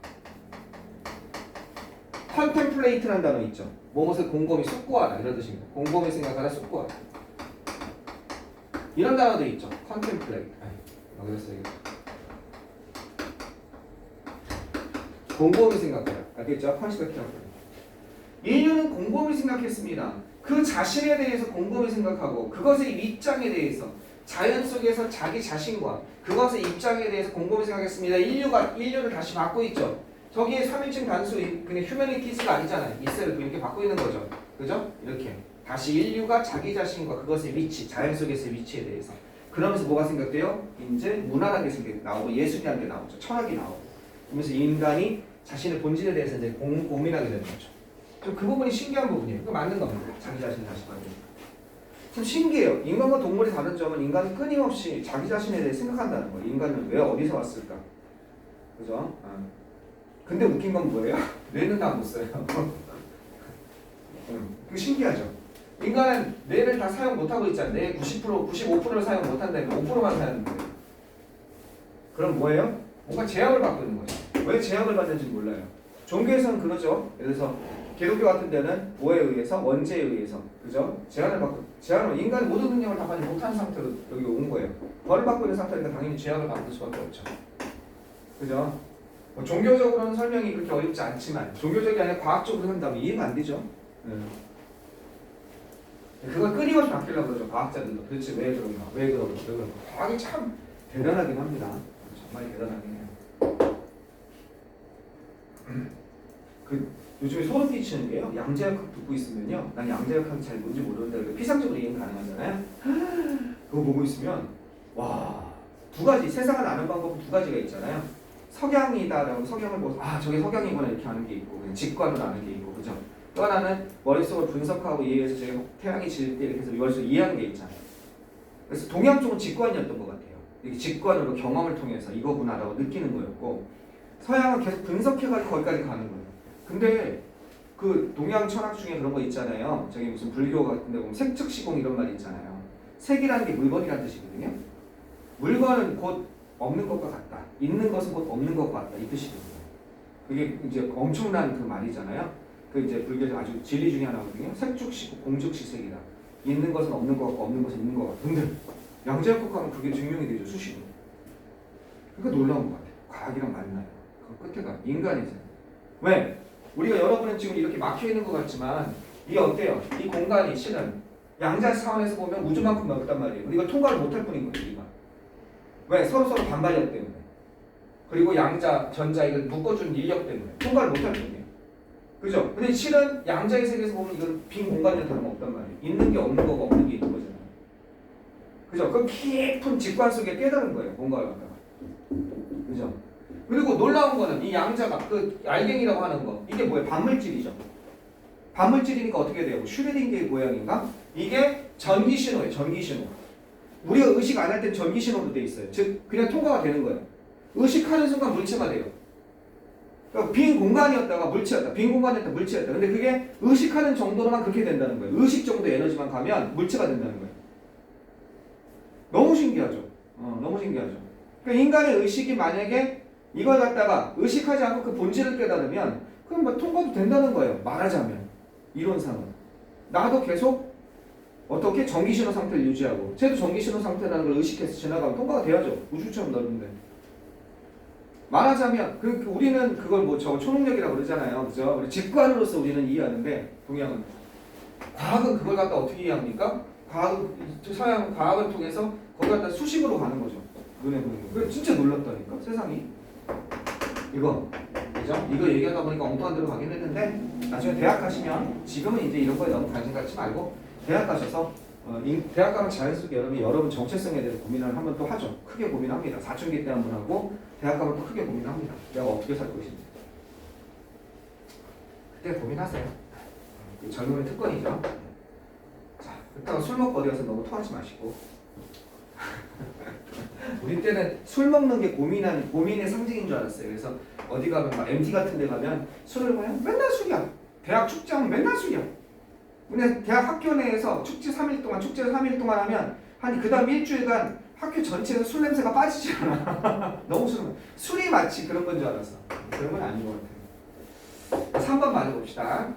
컨템플레이트라는 단어 있죠. 뭐뭇을 곰곰이 숙고하다 이런 뜻입니다. 곰곰이 생각하다, 숙고하다. 이런 단어도 있죠. 컨템플레이트. 여기서 써야겠다. 곰곰이 생각하다. 알겠죠? 컨시더 케어풀리. 인류는 곰곰이 생각했습니다. 그 자신에 대해서 곰곰이 생각하고 그것의 입장에 대해서 자연 속에서 자기 자신과 그것의 입장에 대해서 곰곰이 생각했습니다. 인류를 다시 받고 있죠. 저기에 3인칭 단수 그냥 휴머니티스가 아니잖아요. 있어요. 이렇게 받고 있는 거죠. 그죠? 이렇게 다시 인류가 자기 자신과 그것의 위치, 자연 속에서의 위치에 대해서 그러면서 뭐가 생각돼요? 이제 문화라는 게 나오고 예술이라는 게 나오죠. 철학이 나오고 그러면서 인간이 자신의 본질에 대해서 이제 고민하게 되는 거죠. 좀 그 부분이 신기한 부분이에요. 그거 맞는 겁니다. 자기 자신을 다시 만드는. 참 신기해요. 인간과 동물이 다른 점은 인간은 끊임없이 자기 자신에 대해 생각한다는 거예요. 인간은 왜 어디서 왔을까? 그죠? 근데 웃긴 건 뭐예요? 뇌는 다 못 써요. 그게 신기하죠? 인간은 뇌를 다 사용 못하고 있잖아요. 뇌 90%, 95%를 사용 못한다면 5%만 사용하는 거예요. 그럼 뭐예요? 뭔가 제약을 받고 있는 거죠. 왜 제약을 받는지 몰라요.
종교에서는 그러죠. 예를 들어서 기독교 같은 데는 뭐에 의해서? 원죄에 의해서. 그죠? 제한을 인간의 모든 능력을 다 가지고 못하는 상태로 여기 온 거예요. 벌을 받고 있는 상태니까 당연히 죄악을 받을 수밖에 없죠. 그죠? 뭐 종교적으로는 설명이 그렇게 어렵지 않지만 종교적이 아니라 과학적으로 한다면 이해가 안 되죠. 그걸 끊임없이 바뀌려고 그러죠. 과학자들도 도대체 왜 그런가? 왜 그런가? 왜 그런가? 과학이 참 대단하긴 합니다. 정말 대단하긴 해요. 요즘에 소름 끼치는 게요. 양자역학 듣고 있으면요. 난 양자역학이 잘 뭔지 모르는데 피상적으로 이해는 가능하잖아요. 그거 보고 있으면 와, 두 가지 세상을 아는 방법은 두 가지가 있잖아요. 석양이다라고 석양을 보고 저게 석양이구나 이렇게 아는 게 있고 그냥 직관으로 아는 게 있고 그죠? 또 하나는 머릿속을 분석하고 이해해서 저게 태양이 질 때 이렇게 해서 머릿속으로 이해하는 게 있잖아요. 그래서 동양 쪽은 직관이었던 것 같아요. 이게 직관으로 경험을 통해서 이거구나라고 느끼는 거였고 서양은 계속 분석해가지고 거기까지 가는 거예요. 근데 그 동양 철학 중에 그런 거 있잖아요. 저기 무슨 불교 같은 데 보면 색즉시공 이런 말이 있잖아요. 색이라는 게 물건이라는 뜻이거든요. 물건은 곧 없는 것과 같다. 있는 것은 곧 없는 것과 같다. 이 뜻이거든요. 그게 이제 엄청난 그 말이잖아요. 그 이제 불교에서 아주 진리 중에 하나거든요. 색즉시고 공즉시색이다. 있는 것은 없는 것 같고 없는 것은 있는 것 같다. 근데 양자역학 하면 그게 증명이 되죠. 수식으로. 그러니까 놀라운 것 같아요. 과학이랑 만나요. 그 끝에가 인간이잖아요. 왜? 우리가 여러분은 지금 이렇게 막혀있는 것 같지만 이게 어때요? 이 공간이 실은 양자 차원에서 보면 우주만큼 넓단 말이에요. 우리가 통과를 못할 뿐인 거예요. 우리가. 왜? 서로서로 반발력 때문에. 그리고 양자, 전자 이걸 묶어준 인력 때문에 통과를 못할 뿐이에요. 그죠? 근데 실은 양자의 세계에서 보면 이건 빈 공간이나 다름없단 말이에요. 있는 게 없는 거고 없는 게 있는 거잖아요. 그죠? 그 깊은 직관 속에 깨달은 거예요. 뭔가를 갖다가. 그죠? 그리고 놀라운 거는 이 양자가 그 알갱이라고 하는 거 이게 뭐예요? 반물질이죠. 반물질이니까 어떻게 돼요? 슈레딩게의 모양인가? 이게 전기 신호예요. 전기 신호. 우리가 의식 안 할 땐 전기 신호로 돼 있어요. 즉 그냥 통과가 되는 거예요. 의식하는 순간 물체가 돼요. 그러니까 빈 공간이었다가 물체였다. 빈 공간이었다 물체였다. 근데 그게 의식하는 정도로만 그렇게 된다는 거예요. 의식 정도 에너지만 가면 물체가 된다는 거예요. 너무 신기하죠. 너무 신기하죠. 그러니까 인간의 의식이 만약에 이걸 갖다가 의식하지 않고 그 본질을 깨달으면 그럼 뭐 통과도 된다는 거예요. 말하자면 이론상은 나도 계속 어떻게 전기신호 상태를 유지하고 쟤도 전기신호 상태라는 걸 의식해서 지나가면 통과가 돼야죠. 우주처럼 넓은데 말하자면 우리는 그걸 뭐 초능력이라고 그러잖아요. 그죠? 우리 직관으로서 우리는 이해하는데 동양은 과학은 그걸 갖다 어떻게 이해합니까? 서양 과학을 통해서 거기 갖다 수식으로 가는 거죠. 눈에 보이는 거. 그래 진짜 놀랍다니까 세상이. 이거 그죠? 이거 얘기하다 보니까 엉뚱한 데로 가긴 했는데 나중에 대학 가시면 지금은 이제 이런 거에 너무 관심 갖지 말고 대학 가셔서 대학 가면 자연스럽게 여러분 정체성에 대해서 고민을 한번 또 하죠. 크게 고민합니다. 사춘기 때 한번 하고 대학 가면 또 크게 고민합니다. 내가 어떻게 살 것인지. 그때 고민하세요. 젊음의 특권이죠. 자, 그렇다고 술 먹고 어디 가서 너무 토하지 마시고. 우리 때는 술 먹는 게 고민의 상징인 줄 알았어요. 그래서 어디 가면 막 MT 같은 데 가면 술을 그냥 맨날 술이야. 대학 축제하면 맨날 술이야. 근데 대학 학교 내에서 축제를 3일 동안 하면 그 다음 일주일간 학교 전체에서 술 냄새가 빠지지 않아. 너무 술이 마치 그런 건 줄 알았어. 그런 건 아닌 것 같아요. 3번 맞아봅시다.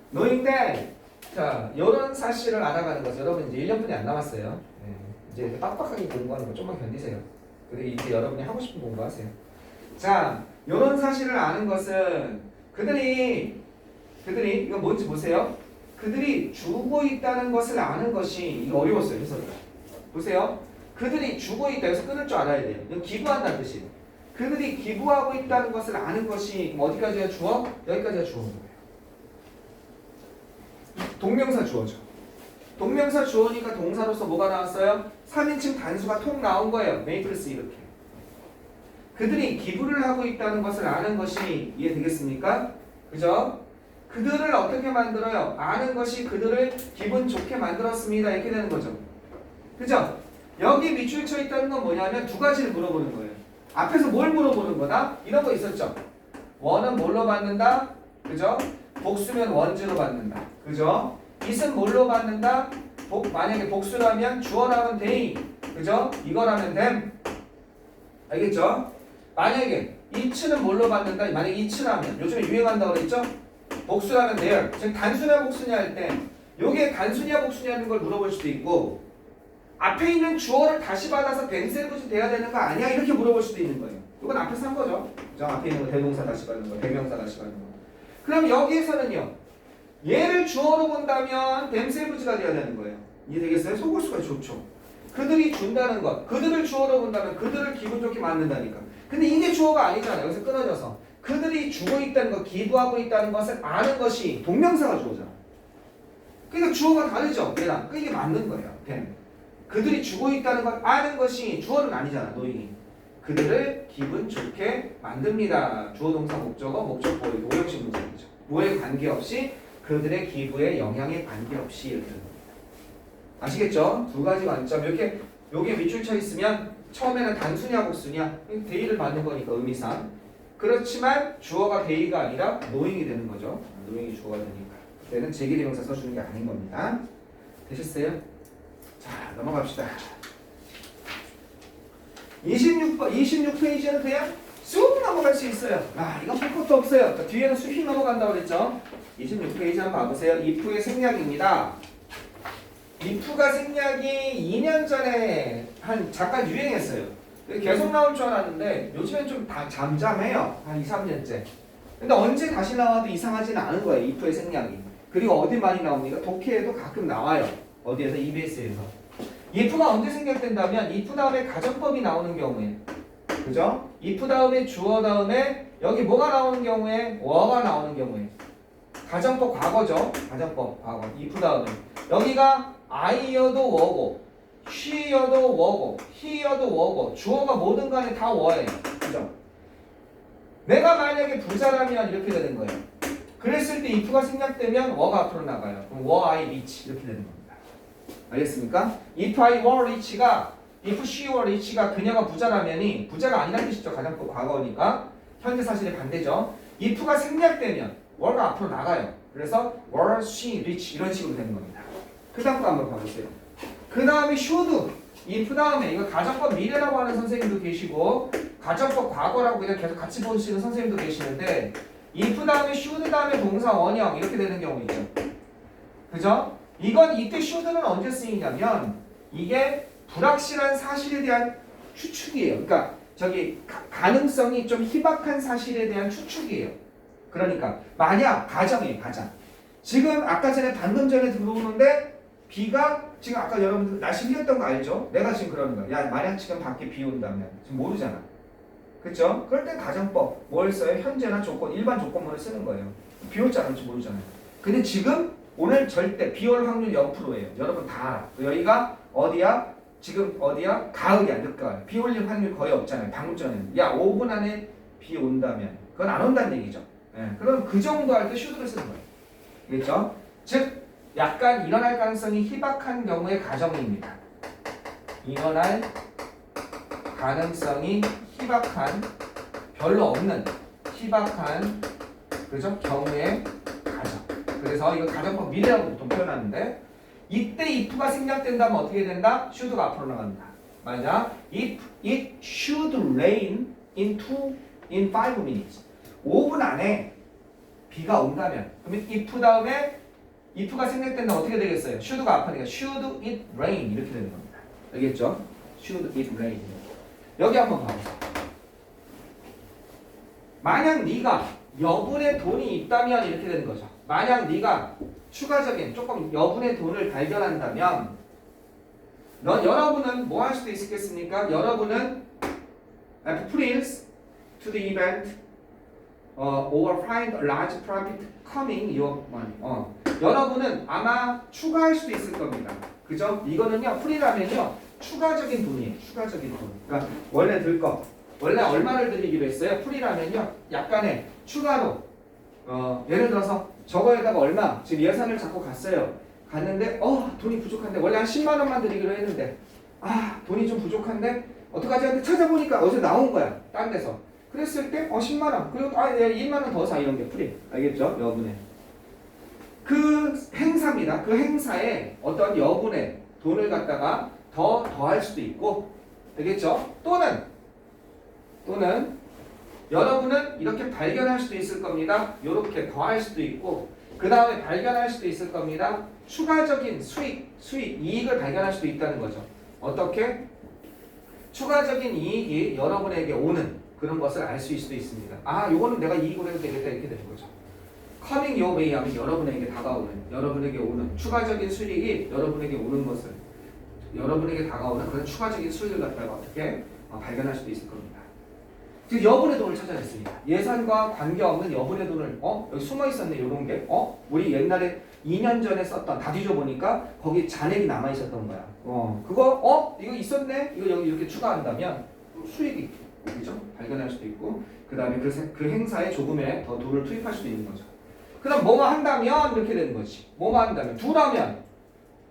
노인데 자, 이런 사실을 알아가는 거죠. 여러분 이제 1년뿐이 안 남았어요. 네. 이제 빡빡하게 공부하는 거 좀만 견디세요. 그리고 이제 여러분이 하고 싶은 공부하세요. 자, 이런 사실을 아는 것은 그들이 이거 뭔지 보세요. 그들이 주고 있다는 것을 아는 것이 이거 어려웠어요. 해석이. 보세요. 그들이 주고 있다. 여기서 끊을 줄 알아야 돼요. 이건 기부한다는 뜻이에요. 그들이 기부하고 있다는 것을 아는 것이 어디까지가 주어? 여기까지가 주어인 거예요. 동명사 주어죠. 동명사 주어니까 동사로서 뭐가 나왔어요? 3인칭 단수가 통 나온 거예요. makes 이렇게. 그들이 기부를 하고 있다는 것을 아는 것이 이해되겠습니까? 그죠? 그들을 어떻게 만들어요? 아는 것이 그들을 기분 좋게 만들었습니다. 이렇게 되는 거죠. 그죠? 여기 밑줄 쳐 있다는 건 뭐냐면 두 가지를 물어보는 거예요. 앞에서 뭘 물어보는 거다? 이런 거 있었죠? 원은 뭘로 받는다? 그죠? 복수면 원주로 받는다. 그죠? it은 뭘로 받는다? 만약에 복수라면 주어라면 they. 그죠? 이거라면 them. 알겠죠? 만약에
이츠는 뭘로 받는다? 만약에 이츠라면 요즘에 유행한다고 그랬죠? 복수라면 there. 지금 단순한 복수냐 할 때 요게 단순이야 복수냐는 걸 물어볼 수도 있고 앞에 있는 주어를 다시 받아서 벤세부지 돼야 되는 거 아니야? 이렇게 물어볼 수도 있는 거예요. 이건 앞에서 한 거죠. 저 앞에 있는 거 대동사 다시 받는 거, 대명사 다시 받는 거. 그럼 여기에서는요. 얘를 주어로 본다면 벤세부지가 돼야 되는 거예요. 이해되겠어요? 속을수가 좋죠. 그들이 준다는 것, 그들을 주어로 본다면 그들을 기분 좋게 만든다니까. 근데 이게 주어가 아니잖아요. 여기서 끊어져서 그들이 주고 있다는 것, 기부하고 있다는 것을 아는 것이 동명사가 주어잖아. 그러니까 주어가 다르죠. 얘랑 이게 맞는 거예요. 그들이 주고 있다는 걸 아는 것이 주어는 아니잖아. 노잉이. 그들을 기분 좋게 만듭니다. 주어 동사 목적어 목적 보호 오형식 문장이죠. 뭐에 관계없이 그들의 기부에 영향에 관계없이 이렇게 되는 겁니다. 아시겠죠? 두 가지 관점. 이렇게 여기에 밑줄 쳐 있으면 처음에는 단순이야 복수냐 대의를 받는 거니까 의미상. 그렇지만 주어가 대의가 아니라 노잉이 되는 거죠. 노잉이 주어가 되니까. 그때는 제기대명사 써주는 게 아닌 겁니다. 되셨어요? 자, 넘어갑시다. 26페이지는 그냥 쑥 넘어갈 수 있어요. 이건 볼 것도 없어요. 자, 뒤에는 쑥 넘어간다고 그랬죠? 26페이지 한번 봐보세요. if의 생략입니다. if가 생략이 2년 전에 잠깐 유행했어요. 계속 나올 줄 알았는데 요즘엔 좀 다 잠잠해요. 한 2, 3년째. 근데 언제 다시 나와도 이상하지는 않은 거예요. if의 생략이. 그리고 어디 많이 나옵니까? 독해에도 가끔 나와요. 어디에서? EBS에서. if가 언제 생략된다면 if 다음에 가정법이 나오는 경우에, 그죠? if 다음에 주어 다음에 여기 뭐가 나오는 경우에 were가 나오는 경우에 가정법 과거죠. 가정법 과거. if 다음에 여기가 I여도 were고 she여도 were고 he여도 were고 주어가 뭐든 간에 다 were예요. 그죠? 내가 만약에 부자라면 이렇게 되는 거예요. 그랬을 때 if가 생략되면 were가 앞으로 나가요. 그럼 were I rich 이렇게 되는 겁니다. 알겠습니까? If I were rich가 if she were rich가 그녀가 부자라면이 부자가 아니라는 뜻이죠. 가정법 과거니까 현재 사실의 반대죠. if가 생략되면 were가 앞으로 나가요. 그래서 were she rich 이런 식으로 되는 겁니다. 그 다음 거 한번 봐보세요. 그 다음에 should if 다음에 이거 가정법 미래라고 하는 선생님도 계시고 가정법 과거라고 그냥 계속 같이 보시는 선생님도 계시는데 if 다음에 should 다음에 동사 원형 이렇게 되는 경우 있죠. 그죠? 이건 이때 should는 언제 쓰이냐면 이게 불확실한 사실에 대한 추측이에요. 그러니까 저기 가능성이 좀 희박한 사실에 대한 추측이에요. 그러니까 만약 가정이에요. 가정. 지금 아까 전에 방금 전에 들어오는데 비가 지금 아까 여러분들 날씨 흐렸던 거 알죠? 내가 지금 그러는 거야. 야 만약 지금 밖에 비 온다면 지금 모르잖아. 그렇죠? 그럴 땐 가정법 뭘 써요? 현재나 조건 일반 조건문을 쓰는 거예요. 비 올지 안 올지 모르잖아요. 근데 지금 오늘 절대 비 올 확률 0%예요. 여러분 다 알아. 여기가 어디야? 지금 어디야? 가을이야, 늦가을. 비 올릴 확률 거의 없잖아요. 방금 전에는. 야, 5분 안에 비 온다면. 그건 안 온다는 얘기죠. 그럼 그 정도 할 때 should를 쓰는 거예요. 알겠죠? 즉, 약간 일어날 가능성이 희박한 경우의 가정입니다. 일어날 가능성이 희박한, 별로 없는 희박한, 그죠? 경우의 가정. 그래서 이거 가정법 미래라고 보통 표현하는데 이때 if가 생략된다면 어떻게 된다? should가 앞으로 나간다. 만약 if it should rain in 5 minutes 5분 안에 비가 온다면 그러면 if 다음에 if가 생략된다면 어떻게 되겠어요? should가 앞으니까 should it rain 이렇게 되는 겁니다. 알겠죠? should it rain. 여기 한번 봐보세요. 만약 네가 여분의 돈이 있다면 이렇게 되는 거죠. 만약 네가 추가적인 조금 여분의 돈을 발견한다면 여러분은 뭐 할 수도 있겠습니까? 여러분은 prints to the event or find a large profit coming your money. 여러분은 아마 추가할 수도 있을 겁니다. 그죠? 이거는요 프리라면요 추가적인 돈이에요. 추가적인 돈. 그러니까 원래 들 거 원래 얼마를 드리기로 했어요? 프리라면요 약간의 추가로 예를 들어서 저거에다가 얼마 지금 예산을 잡고 갔어요. 갔는데 돈이 부족한데 원래 한 10만 원만 드리기로 했는데 돈이 좀 부족한데 어떡하지 하는데 찾아보니까 어디서 나온 거야. 딴 데서. 그랬을 때 10만 원 그리고 2만 원 더 사 이런 게 프리. 알겠죠? 여분의 그 행사입니다. 그 행사에 어떤 여분의 돈을 갖다가 더할 수도 있고 되겠죠? 또는 여러분은 이렇게 발견할 수도 있을 겁니다. 이렇게 더할 수도 있고 그 다음에 발견할 수도 있을 겁니다. 추가적인 이익을 발견할 수도 있다는 거죠. 어떻게? 추가적인 이익이 여러분에게 오는 그런 것을 알 수 있습니다. 아, 요거는 내가 이익으로 해도 되겠다 이렇게 되는 거죠. coming your way 하면 여러분에게 다가오는, 여러분에게 오는 추가적인 수익이 여러분에게 오는 것을 여러분에게 다가오는 그런 추가적인 수익을 갖다가 어떻게 발견할 수도 있을 겁니다. 즉 여분의 돈을 찾아냈습니다. 예산과 관계없는 여분의 돈을 여기 숨어 있었네 이런 게 우리 옛날에 2년 전에 썼던 다 뒤져보니까 거기 잔액이 남아 있었던 거야. 그거 이거 있었네 이거 여기 이렇게 추가한다면 수익이 그죠? 발견할 수도 있고 그 다음에 그 행사에 조금의 더 돈을 투입할 수도 있는 거죠. 그럼 뭐만 한다면 이렇게 되는 거지. 뭐만 한다면 두라면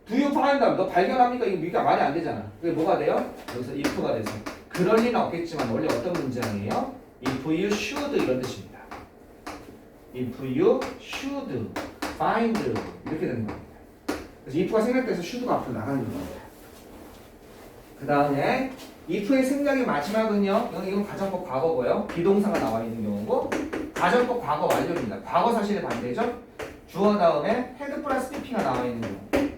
do you find 너 발견합니까? 이거 미가 말이 안 되잖아. 그게 뭐가 돼요? 여기서 if가 돼서 그럴 리는 없겠지만 원래 어떤 문장이에요? if you should 이런 뜻입니다. if you should find 이렇게 되는 겁니다. 그래서 if가 생략돼서 should가 앞으로 나가는 겁니다. 그 다음에 if의 생략의 마지막은요. 이건 가정법 과거고요. 비동사가 나와 있는 경우고 가정법 과거 완료입니다. 과거 사실의 반대죠. 주어 다음에 had 플러스 pp가 나와 있는 경우.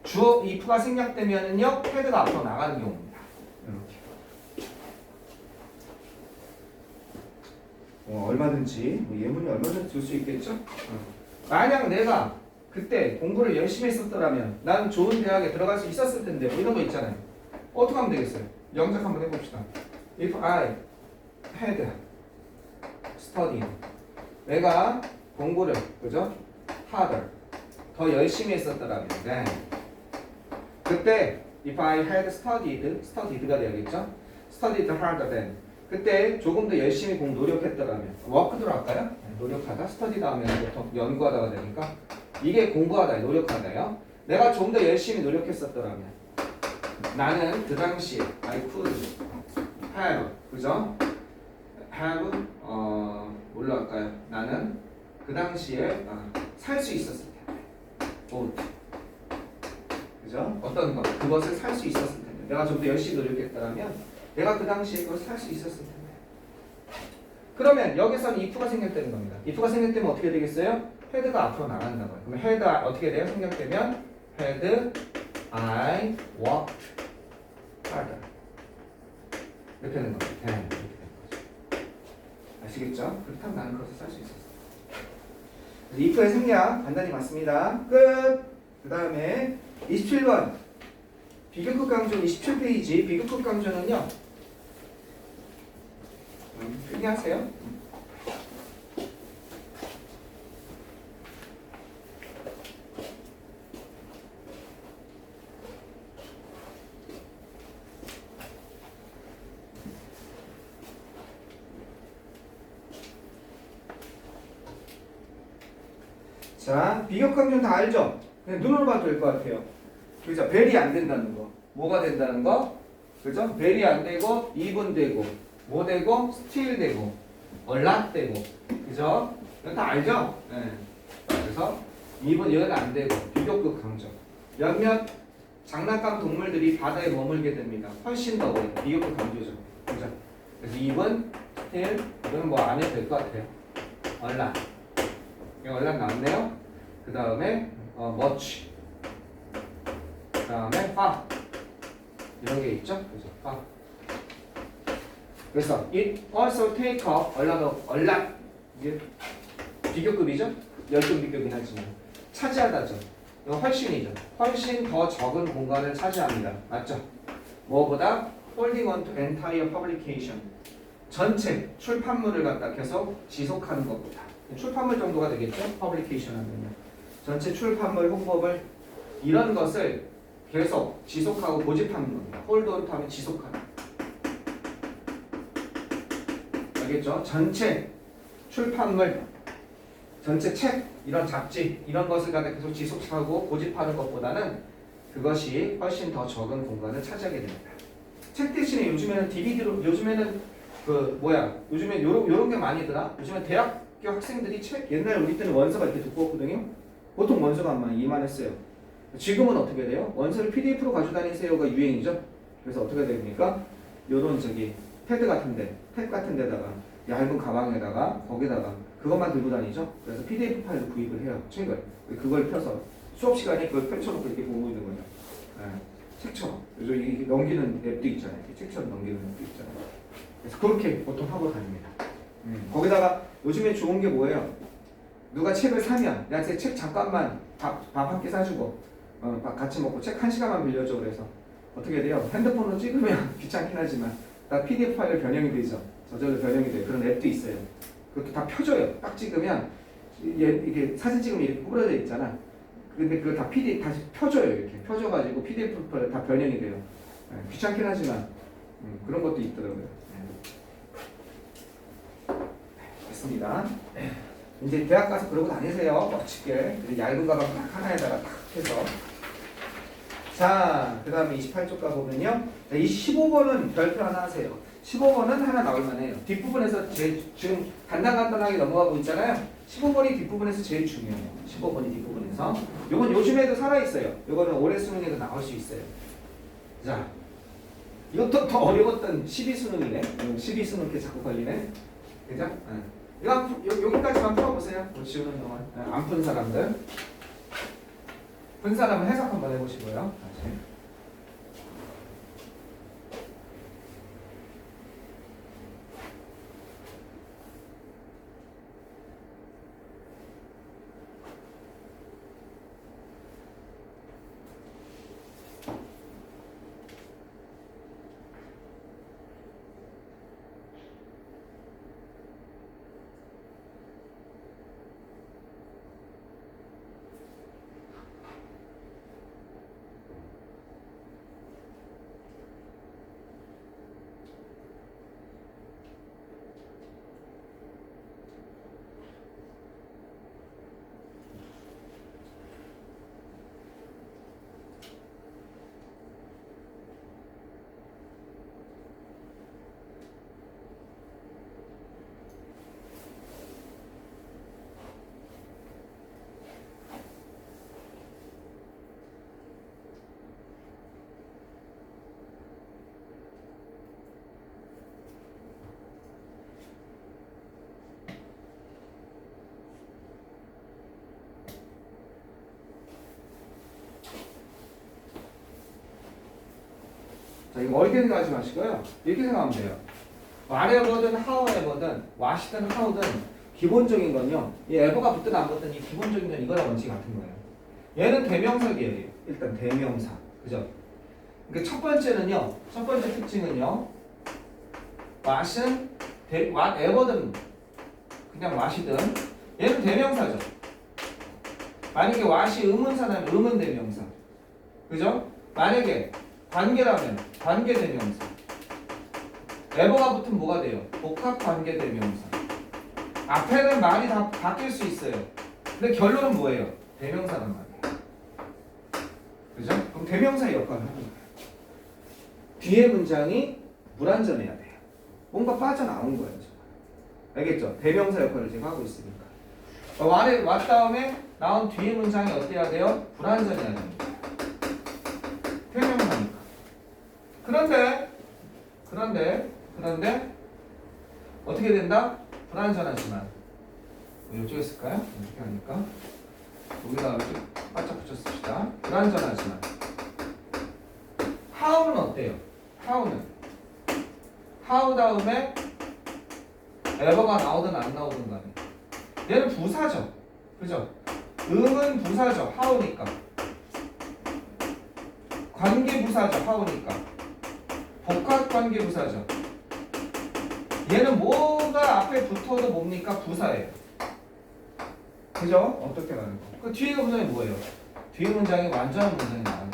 주어 if가 생략되면은요. had가 앞으로 나가는 경우입니다. 이렇게. 얼마든지 예문이 얼마든지 줄 수 있겠죠. 만약 내가 그때 공부를 열심히 했었더라면 난 좋은 대학에 들어갈 수 있었을 텐데 뭐 이런 거 있잖아요. 어떻게 하면 되겠어요? 영작 한번 해봅시다. If I had studied 내가 공부를 그죠? harder 더 열심히 했었더라면 네. 그때 if I had studied가 되겠죠? studied harder than 그때 조금 더 열심히 노력했더라면 work도 할까요? 네, 노력하다 study 다음에 보통 연구하다가 되니까 이게 공부하다 노력하다요. 내가 좀 더 열심히 노력했었더라면 나는 그 당시에 I could have 그죠? have 뭘로 할까요? 나는 그 당시에 살 수 있었을 텐데 would 그죠? 어떤 것 그것을 살 수 있었을 텐데 내가 좀 더 열심히 노력했더라면 내가 그 당시에 그걸 살 수 있었을 텐데 그러면 여기서는 if가 생략되는 겁니다. if가 생략되면 어떻게 되겠어요? had가 앞으로 나간다고요. 그러면 had 어떻게 돼요? 생략되면 had I worked harder 이렇게 되는 겁니다. 네, 이렇게 되는 거죠. 아시겠죠? 그렇다면 나는 그것을 살 수 있었어. if의 생략 간단히 맞습니다. 끝! 그 다음에 27번 비교급 강조 27페이지 비교급 강조는요 필기하세요. 자, 비교강조는 다 알죠? 그냥 눈으로 봐도 될 것 같아요. 그죠? 벨이 안 된다는 거. 뭐가 된다는 거? 그죠? 벨이 안 되고, even 되고, 뭐 되고, still 되고, a lot 되고. 그죠? 이건 다 알죠? 네. 그래서 even 얘는 안 되고, 비교급 강조. 몇몇 장난감 동물들이 바다에 머물게 됩니다. 훨씬 더 오래. 비교급 강조죠. 그죠? 그래서 even, still, 이건 뭐 안 해도 될 것 같아요. a lot. 연락 나왔네요. 그 다음에 much. 그 다음에 far. 이런 게 있죠. 그죠? far. 그래서 it also take up a lot. 이게 비교급이죠. 열등 비교긴 하지만 차지하다죠. 이거 훨씬이죠. 훨씬 더 적은 공간을 차지합니다. 맞죠? 뭐보다 holding on to entire publication. 전체 출판물을 갖다 계속 지속하는 것보다. 출판물 정도가 되겠죠? 퍼블리케이션 하면요. 전체 출판물, 홍보물 이런 것을 계속 지속하고 고집하는 겁니다. 홀드온 하면 지속하는. 알겠죠? 전체 출판물, 전체 책, 이런 잡지 이런 것을 갖다 계속 지속하고 고집하는 것보다는 그것이 훨씬 더 적은 공간을 차지하게 됩니다. 책 대신에 요즘에는 DVD로 요즘에는 요즘에 요런 게 많이더라. 요즘에 대학 학생들이 책 옛날 우리 때는 원서가 이렇게 두꺼웠거든요. 보통 원서가 아마 이만했어요. 지금은 어떻게 돼요? 원서를 PDF로 가지고 다니세요가 유행이죠. 그래서 어떻게 됩니까? 요런
패드 같은데, 탭 같은 데다가 얇은 가방에다가 거기다가 그것만 들고 다니죠. 그래서 PDF 파일을 구입을 해요. 책을. 그걸 펴서 수업 시간에 그걸 펼쳐놓고 이렇게 보고 있는 거죠. 책처럼. 그래서 이게 넘기는 앱도 있잖아요. 이렇게 책처럼 넘기는 앱도 있잖아요. 그래서 그렇게 보통 하고 다닙니다. 거기다가 요즘에 좋은 게 뭐예요? 누가 책을 사면 내가 책 잠깐만 밥 한 끼 사주고 밥 같이 먹고 책 1시간만 빌려줘. 그래서 어떻게 돼요? 핸드폰으로 찍으면 귀찮긴 하지만 다 PDF 파일로 변형이 되죠. 저절로 변형이 돼요. 그런 앱도 있어요. 그렇게 다 펴줘요. 딱 찍으면 이게 사진 찍으면 이렇게 구부러져 있잖아. 근데 그걸 다 PDF 다시 펴줘요. 이렇게 펴줘가지고 PDF 파일 다 변형이 돼요. 귀찮긴 하지만 그런 것도 있더라고요. 됐습니다. 이제 대학 가서 그러고 다니세요. 멋지게. 얇은 가방 딱 하나에다가 딱 해서. 자, 그 다음에 28쪽 가보면요. 이 15번은 별표 하나 하세요. 15번은 하나 나올 만해요. 뒷부분에서 지금 간단하게 넘어가고 있잖아요. 15번이 뒷부분에서 제일 중요해요. 15번이 뒷부분에서. 요건 요즘에도 살아있어요. 요거는 올해 수능에도 나올 수 있어요. 자, 이것도 더 어려웠던 12수능이네. 12수능 이렇게 자꾸 걸리네. 그죠? 이거 여기까지만 풀어보세요. 지우는 동안. 안 푼 사람들. 푼 사람은 해석 한번 해보시고요. 다시. 자, 이거 어렵게 생각하지 마시고요. 이렇게 생각하면 돼요. whatever든 however든 what이든 how든 기본적인 건요. 이 ever가 붙든 안 붙든 이 기본적인 건 이거랑 원칙이 같은 거예요. 얘는 대명사계열이에요. 일단 대명사. 그죠? 그러니까 첫 번째는요. 첫 번째 특징은요. what은 whatever든 그냥 what이든 얘는 대명사죠. 만약에 what이 의문사라면 의문 대명사. 그죠? 만약에 관계라면 관계 대명사. 에버가 붙으면 뭐가 돼요? 복합 관계 대명사. 앞에는 말이 다 바뀔 수 있어요. 근데 결론은 뭐예요? 대명사란 말이에요. 그죠? 그럼 대명사의 역할을 하는 거예요. 뒤에 문장이 불완전해야 돼요. 뭔가 빠져나온 거예요. 정말. 알겠죠? 대명사 역할을 지금 하고 있으니까. 왔 다음에 나온 뒤에 문장이 어때야 돼요? 불완전해야 됩니다. 대명사니까. 그런데 어떻게 된다? 불완전하지만 이쪽에 쓸까요? 이렇게 하니까 여기다가 이렇게 바짝 붙였습시다. 불완전하지만 how는 어때요? how 다음에 ever가 나오든 안 나오든 간에 얘는 부사죠. 그죠? 응은 부사죠. how니까 관계부사죠. how니까 복합관계부사죠. 얘는 뭐가 앞에 붙어도 뭡니까? 부사예요. 그죠? 어떻게 가는 거? 그 뒤에 문장이 뭐예요? 뒤에 문장이 완전한 문장이 나와요.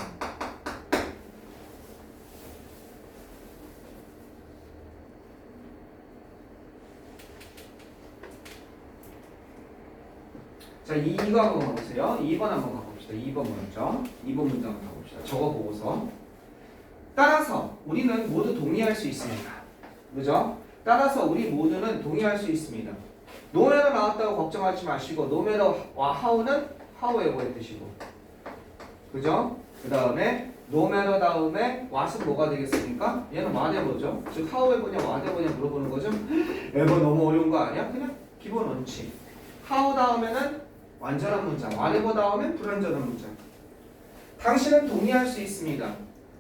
자, 이거 한번 가보세요. 2번 한번 가봅시다. 2번 먼저. 2번 문장 가봅시다. 적어 보고서. 따라서 우리는 모두 동의할 수 있습니다. 그죠? 따라서 우리 모두는 동의할 수 있습니다. 노매러 나왔다고 걱정하지 마시고 노매러 how는 how에버의 뜻이고. 그죠? 그 다음에
no matter 다음에 what은 뭐가 되겠습니까? 얘는 whatever죠. 즉 how에버냐 whatever냐 물어보는 거죠. ever 너무 어려운 거 아니야? 그냥 기본 원칙. how 다음에는 완전한 문장, whatever 다음에 불완전한 문장. 당신은 동의할 수 있습니다.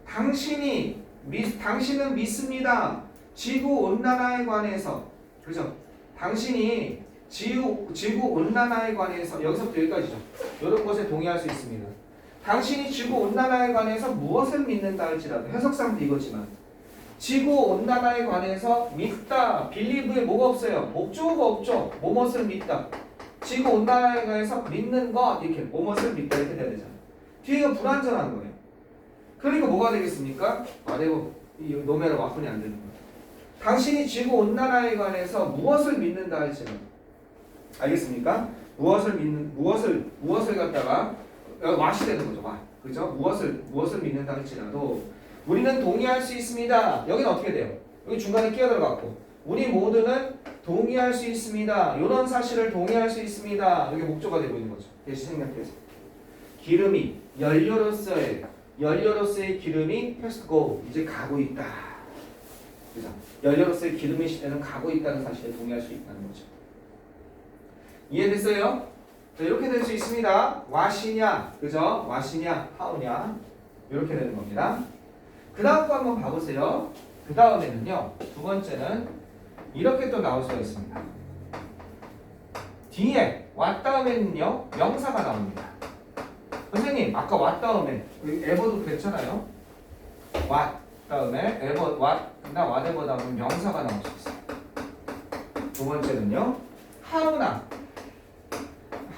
당신은 믿습니다. 지구 온난화에 관해서, 그죠? 당신이 지구 온난화에 관해서 여기서부터 여기까지죠. 이런 것에 동의할 수 있습니다. 당신이 지구 온난화에 관해서 무엇을 믿는다 할지라도 해석상 이거지만 지구 온난화에 관해서 믿다, believe에 뭐가 없어요? 목적어가 없죠. 무엇을 믿다. 지구 온난화에 관해서 믿는 것 이렇게 무엇을 믿다 이렇게 돼야 되잖아. 뒤에가 불완전한 거예요. 그러니까 뭐가 되겠습니까? 말해보 노매로 와플이 안 되는 거예요. 당신이 지구 온난화에 관해서 무엇을 믿는다 할지라도 알겠습니까? 무엇을 갖다가 왓이 되는 거죠. 왓. 그죠? 무엇을 믿는다 할지라도 우리는 동의할 수 있습니다. 여기는 어떻게 돼요? 여기 중간에 끼어들어갔고 우리 모두는 동의할 수 있습니다. 이런 사실을 동의할 수 있습니다. 이게 목조가 되고 있는 거죠. 대신 생각해서 기름이 연료로서의 기름이 first go 이제 가고 있다. 그죠? 연료로서의 기름의 시대는 가고 있다는 사실에 동의할 수 있다는 거죠. 이해됐어요? 자, 이렇게 될 수 있습니다. what이냐, 그죠? what이냐, how냐 이렇게 되는 겁니다. 그 다음 거 한번 봐보세요. 그 다음에는요, 두 번째는 이렇게 또 나올 수가 있습니다. 뒤에 what 다음에는요, 명사가 나옵니다. 선생님, 아까 what 다음에 ever도 그랬잖아요. what 다음에 ever, what, 나 whatever 다음에 명사가 나올 수 있어요. 두 번째는요, how나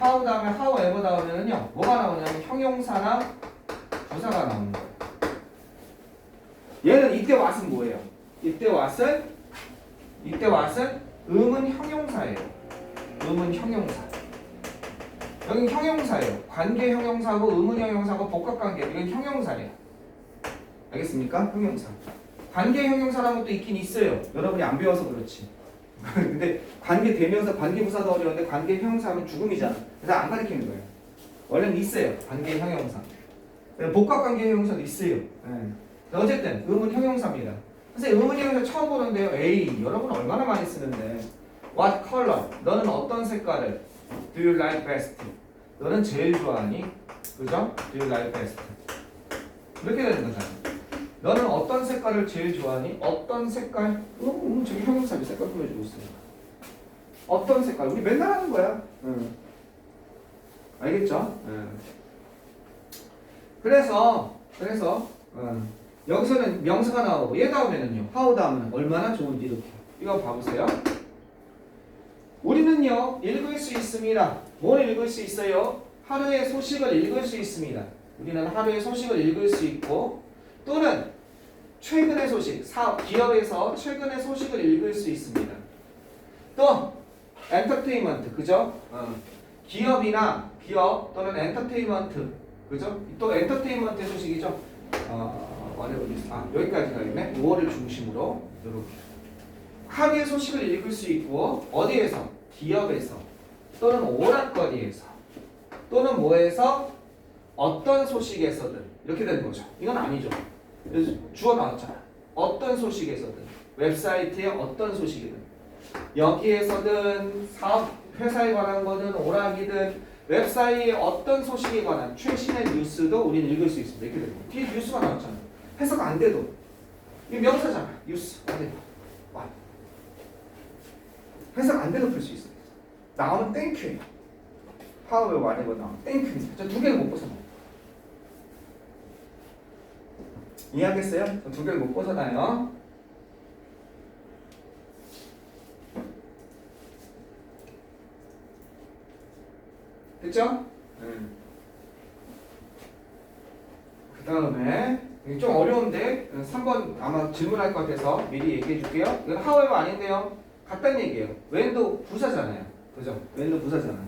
how 다음에 however 다음에는요, 뭐가 나오냐면 형용사나 부사가 나오는 거예요. 얘는 이때 what은 뭐예요? 이때 what은 음은 형용사예요. 음은 형용사. 여긴 형용사예요. 관계 형용사고 음은 형용사고 복합관계. 이건 형용사예요. 알겠습니까? 형용사. 관계 형용사라는 것도 있긴 있어요. 여러분이 안 배워서 그렇지. 근데 관계 대명사, 관계 부사도 어려운데 관계 형용사하면 죽음이잖아. 그래서 안 가르치는 거예요. 원래는 있어요. 관계 형용사. 복합관계 형용사도 있어요. 네. 어쨌든 음은 형용사입니다. 선생님 음은 형용사 처음 보는데요. 에이 여러분 얼마나 많이 쓰는데 What color? 너는 어떤 색깔을 Do you like best? 너는 제일 좋아하니? 그죠? Do you like best? 이렇게 되는 거잖아. 너는 어떤 색깔을 제일 좋아하니? 어떤 색깔? 저기 형용사비 색깔 보여주고 있어요. 어떤 색깔? 우리 맨날 하는 거야. 알겠죠? 그래서 여기서는 명사가 나오고 얘 다음에는요. how 다음은 얼마나 좋은지 이렇게. 이거 봐보세요. 우리는요. 읽을 수 있습니다. 뭘 읽을 수 있어요? 하루의 소식을 읽을 수 있습니다. 우리는 하루의 소식을 읽을 수 있고 또는 최근의 소식, 기업에서 최근의 소식을 읽을 수 있습니다. 또 엔터테인먼트, 그죠? 기업 또는 엔터테인먼트, 그죠? 또 엔터테인먼트의 소식이죠. 여기까지 가겠네. 6월을 중심으로 이렇게 하루의 소식을 읽을 수 있고 어디에서? 기업에서 또는 오락거리에서 또는 뭐에서 어떤 소식에서든 이렇게 되는 거죠. 이건 아니죠. 그래서 주어 나왔잖아. 어떤 소식에서든 웹사이트에 어떤 소식이든 여기에서든 사업 회사에 관한 거든 오락이든 웹사이트에 어떤 소식에 관한 최신의 뉴스도 우리는 읽을 수 있습니다. 이렇게 되는 거예요. 뒤에 뉴스가 나왔잖아. 해석 안 돼도 이게 명사잖아. 뉴스 안 돼. 와. 해석 안 돼도 풀 수 있어요. 나오면 땡큐예요. 파워에 와레버 나오면 땡큐입니다. 저 두 개를 못 벗어나요. 이해하겠어요? 저 두 개를 못 벗어나요. 됐죠? 그 다음에 좀 어려운데 3번 아마 질문할 것 같아서 미리 얘기해 줄게요. 이건 however 아닌데요. 같다는 얘기예요. when도 부사잖아요. 그죠? when도 부사잖아요.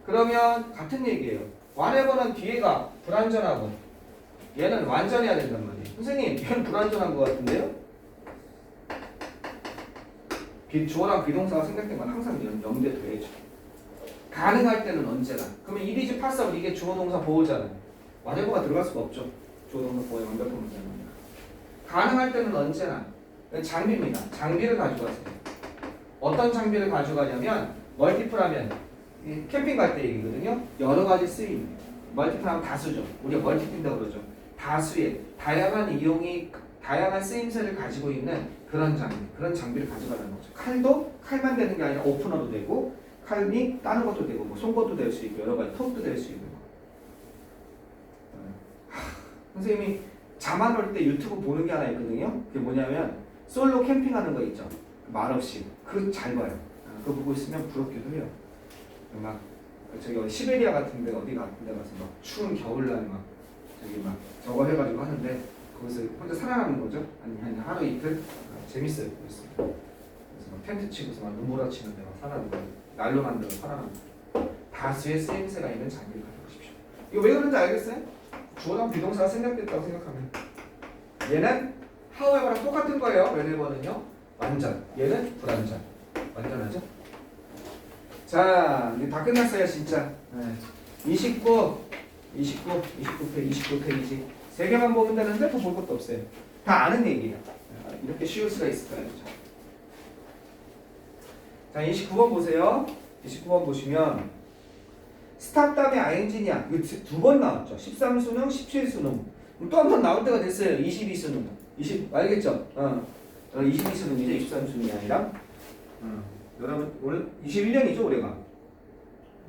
그러면 같은 얘기예요. whatever는 뒤에가 불완전하고 얘는 완전해야 된단 말이에요. 선생님 얘는 불완전한 것 같은데요? 주어랑 비동사가 생략된 건 항상 연대돼야죠. 가능할 때는 언제나. 그러면 이리지 파서블 이게 주어 동사 보호잖아요. whatever가 들어갈 수가 없죠.
조동사법의 완벽한 문장입니다. 가능할 때는 언제나 장비입니다. 장비를 가져가세요. 어떤 장비를 가져가냐면 멀티플하면 캠핑 갈 때 얘기거든요. 여러 가지 쓰임. 멀티플하면 다수죠. 우리가 멀티핀다고 그러죠. 다수의 다양한 이용이 다양한 쓰임새를 가지고 있는 그런 장비, 그런 장비를 가져가는 거죠. 칼도 칼만 되는 게 아니라 오프너도 되고 칼이 다른 것도 되고 뭐 송곳도 될 수 있고 여러 가지 톱도 될 수 있는 거. 선생님이 잠 안 올 때 유튜브 보는 게 하나 있거든요. 그게 뭐냐면 솔로 캠핑하는 거 있죠. 말없이 그거 잘 봐요. 그거 보고 있으면 부럽기도 해요. 막 저기 어디 시베리아 같은 데 어디 같은 데 가서 막 추운 겨울날 막 저기 막 저거 해가지고 하는데 거기서 혼자 살아남는 거죠. 한 하루 이틀 재밌어요. 그래서 막 텐트 치고서 막 눈보라 치는데 막 살아남고 난로 만들어 살아남고 다수의 쓰임새가 있는 장비를 가져오십시오. 이거 왜 그런지 알겠어요? 주어랑 비동사가 생략됐다고 생각하면 얘는 however랑 똑같은 거예요. whenever는요 완전, 얘는 불완전. 완전하죠? 자, 이제 다 끝났어요 진짜. 네. 29 페이지 3개만 보면 되는데 더 볼 것도 없어요. 다 아는 얘기예요. 이렇게 쉬울 수가 있을까요? 자, 29번 보세요. 29번 보시면 스탑 다음에 ing냐 이거 2번 나왔죠. 13수능, 17수능 또 한 번 나올 때가 됐어요. 22수능 20 알겠죠? 22수능이죠. 23수능이 아니라 여러분 오늘 21년이죠 올해가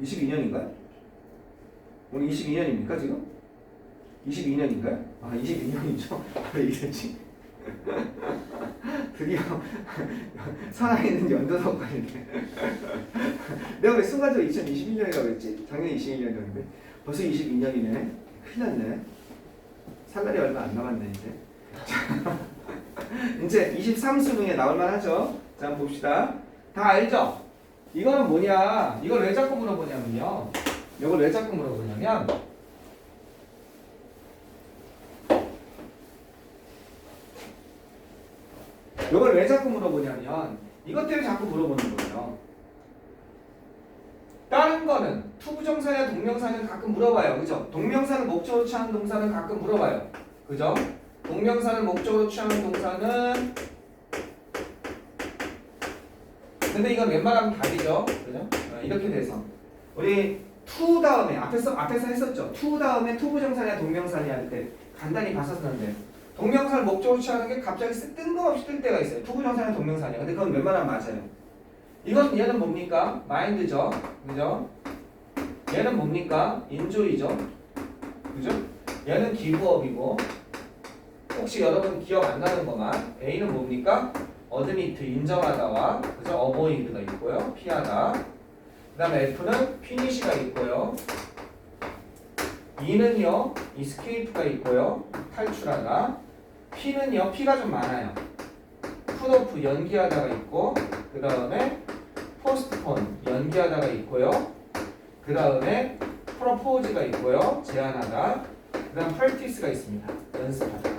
22년인가요? 오늘 22년입니까 지금? 22년인가요? 아 22년이죠. 왜 이랬지? 드디어 살아있는 연도선거인데 내가 왜 순간적으로 2021년이라고 그랬지? 작년 22년이었는데 벌써 22년이네. 큰일 났네. 살 날이 얼마 안 남았네 이제. 이제 23수능에 나올만 하죠. 자 한번 봅시다. 다 알죠? 이거는 뭐냐? 이걸 왜 자꾸 물어보냐면요. 이걸 왜 자꾸 물어보냐면 이걸 왜 자꾸 물어보냐면 이것 때문에 자꾸 물어보는 거예요. 다른 거는 투부정사냐 동명사는 가끔 물어봐요. 그죠? 동명사는 목적으로 취하는 동사는 가끔 물어봐요. 그죠? 동명사는 목적으로 취하는 동사는 근데 이건 웬만하면 답이죠. 그죠? 이렇게 돼서 우리 to 다음에 앞에서 했었죠. to 다음에 투부정사냐 동명사냐 할 때 간단히 봤었는데 동명사를 목적으로 취하는 게 갑자기 뜬금없이 뜰 때가 있어요. 투부정사냐 동명사냐. 근데 그건 웬만하면 맞아요. 이건 얘는 뭡니까? 마인드죠. 그죠? 얘는 뭡니까? 인조이죠. 그죠? 얘는 기부업이고 혹시 여러분 기억 안 나는 것만 A는 뭡니까? 어드미트 인정하다와 그죠? 어보이드가 있고요. 피하다. 그 다음에 F는 피니시가 있고요. E는요. 이스케이프가 있고요. 탈출하다. P는요. P가 좀 많아요. 풋오프 연기하다가 있고 그 다음에 포스트폰 연기하다가 있고요. 그 다음에 프로포즈가 있고요. 제안하다. 그 다음 펄티스가 있습니다. 연습하다.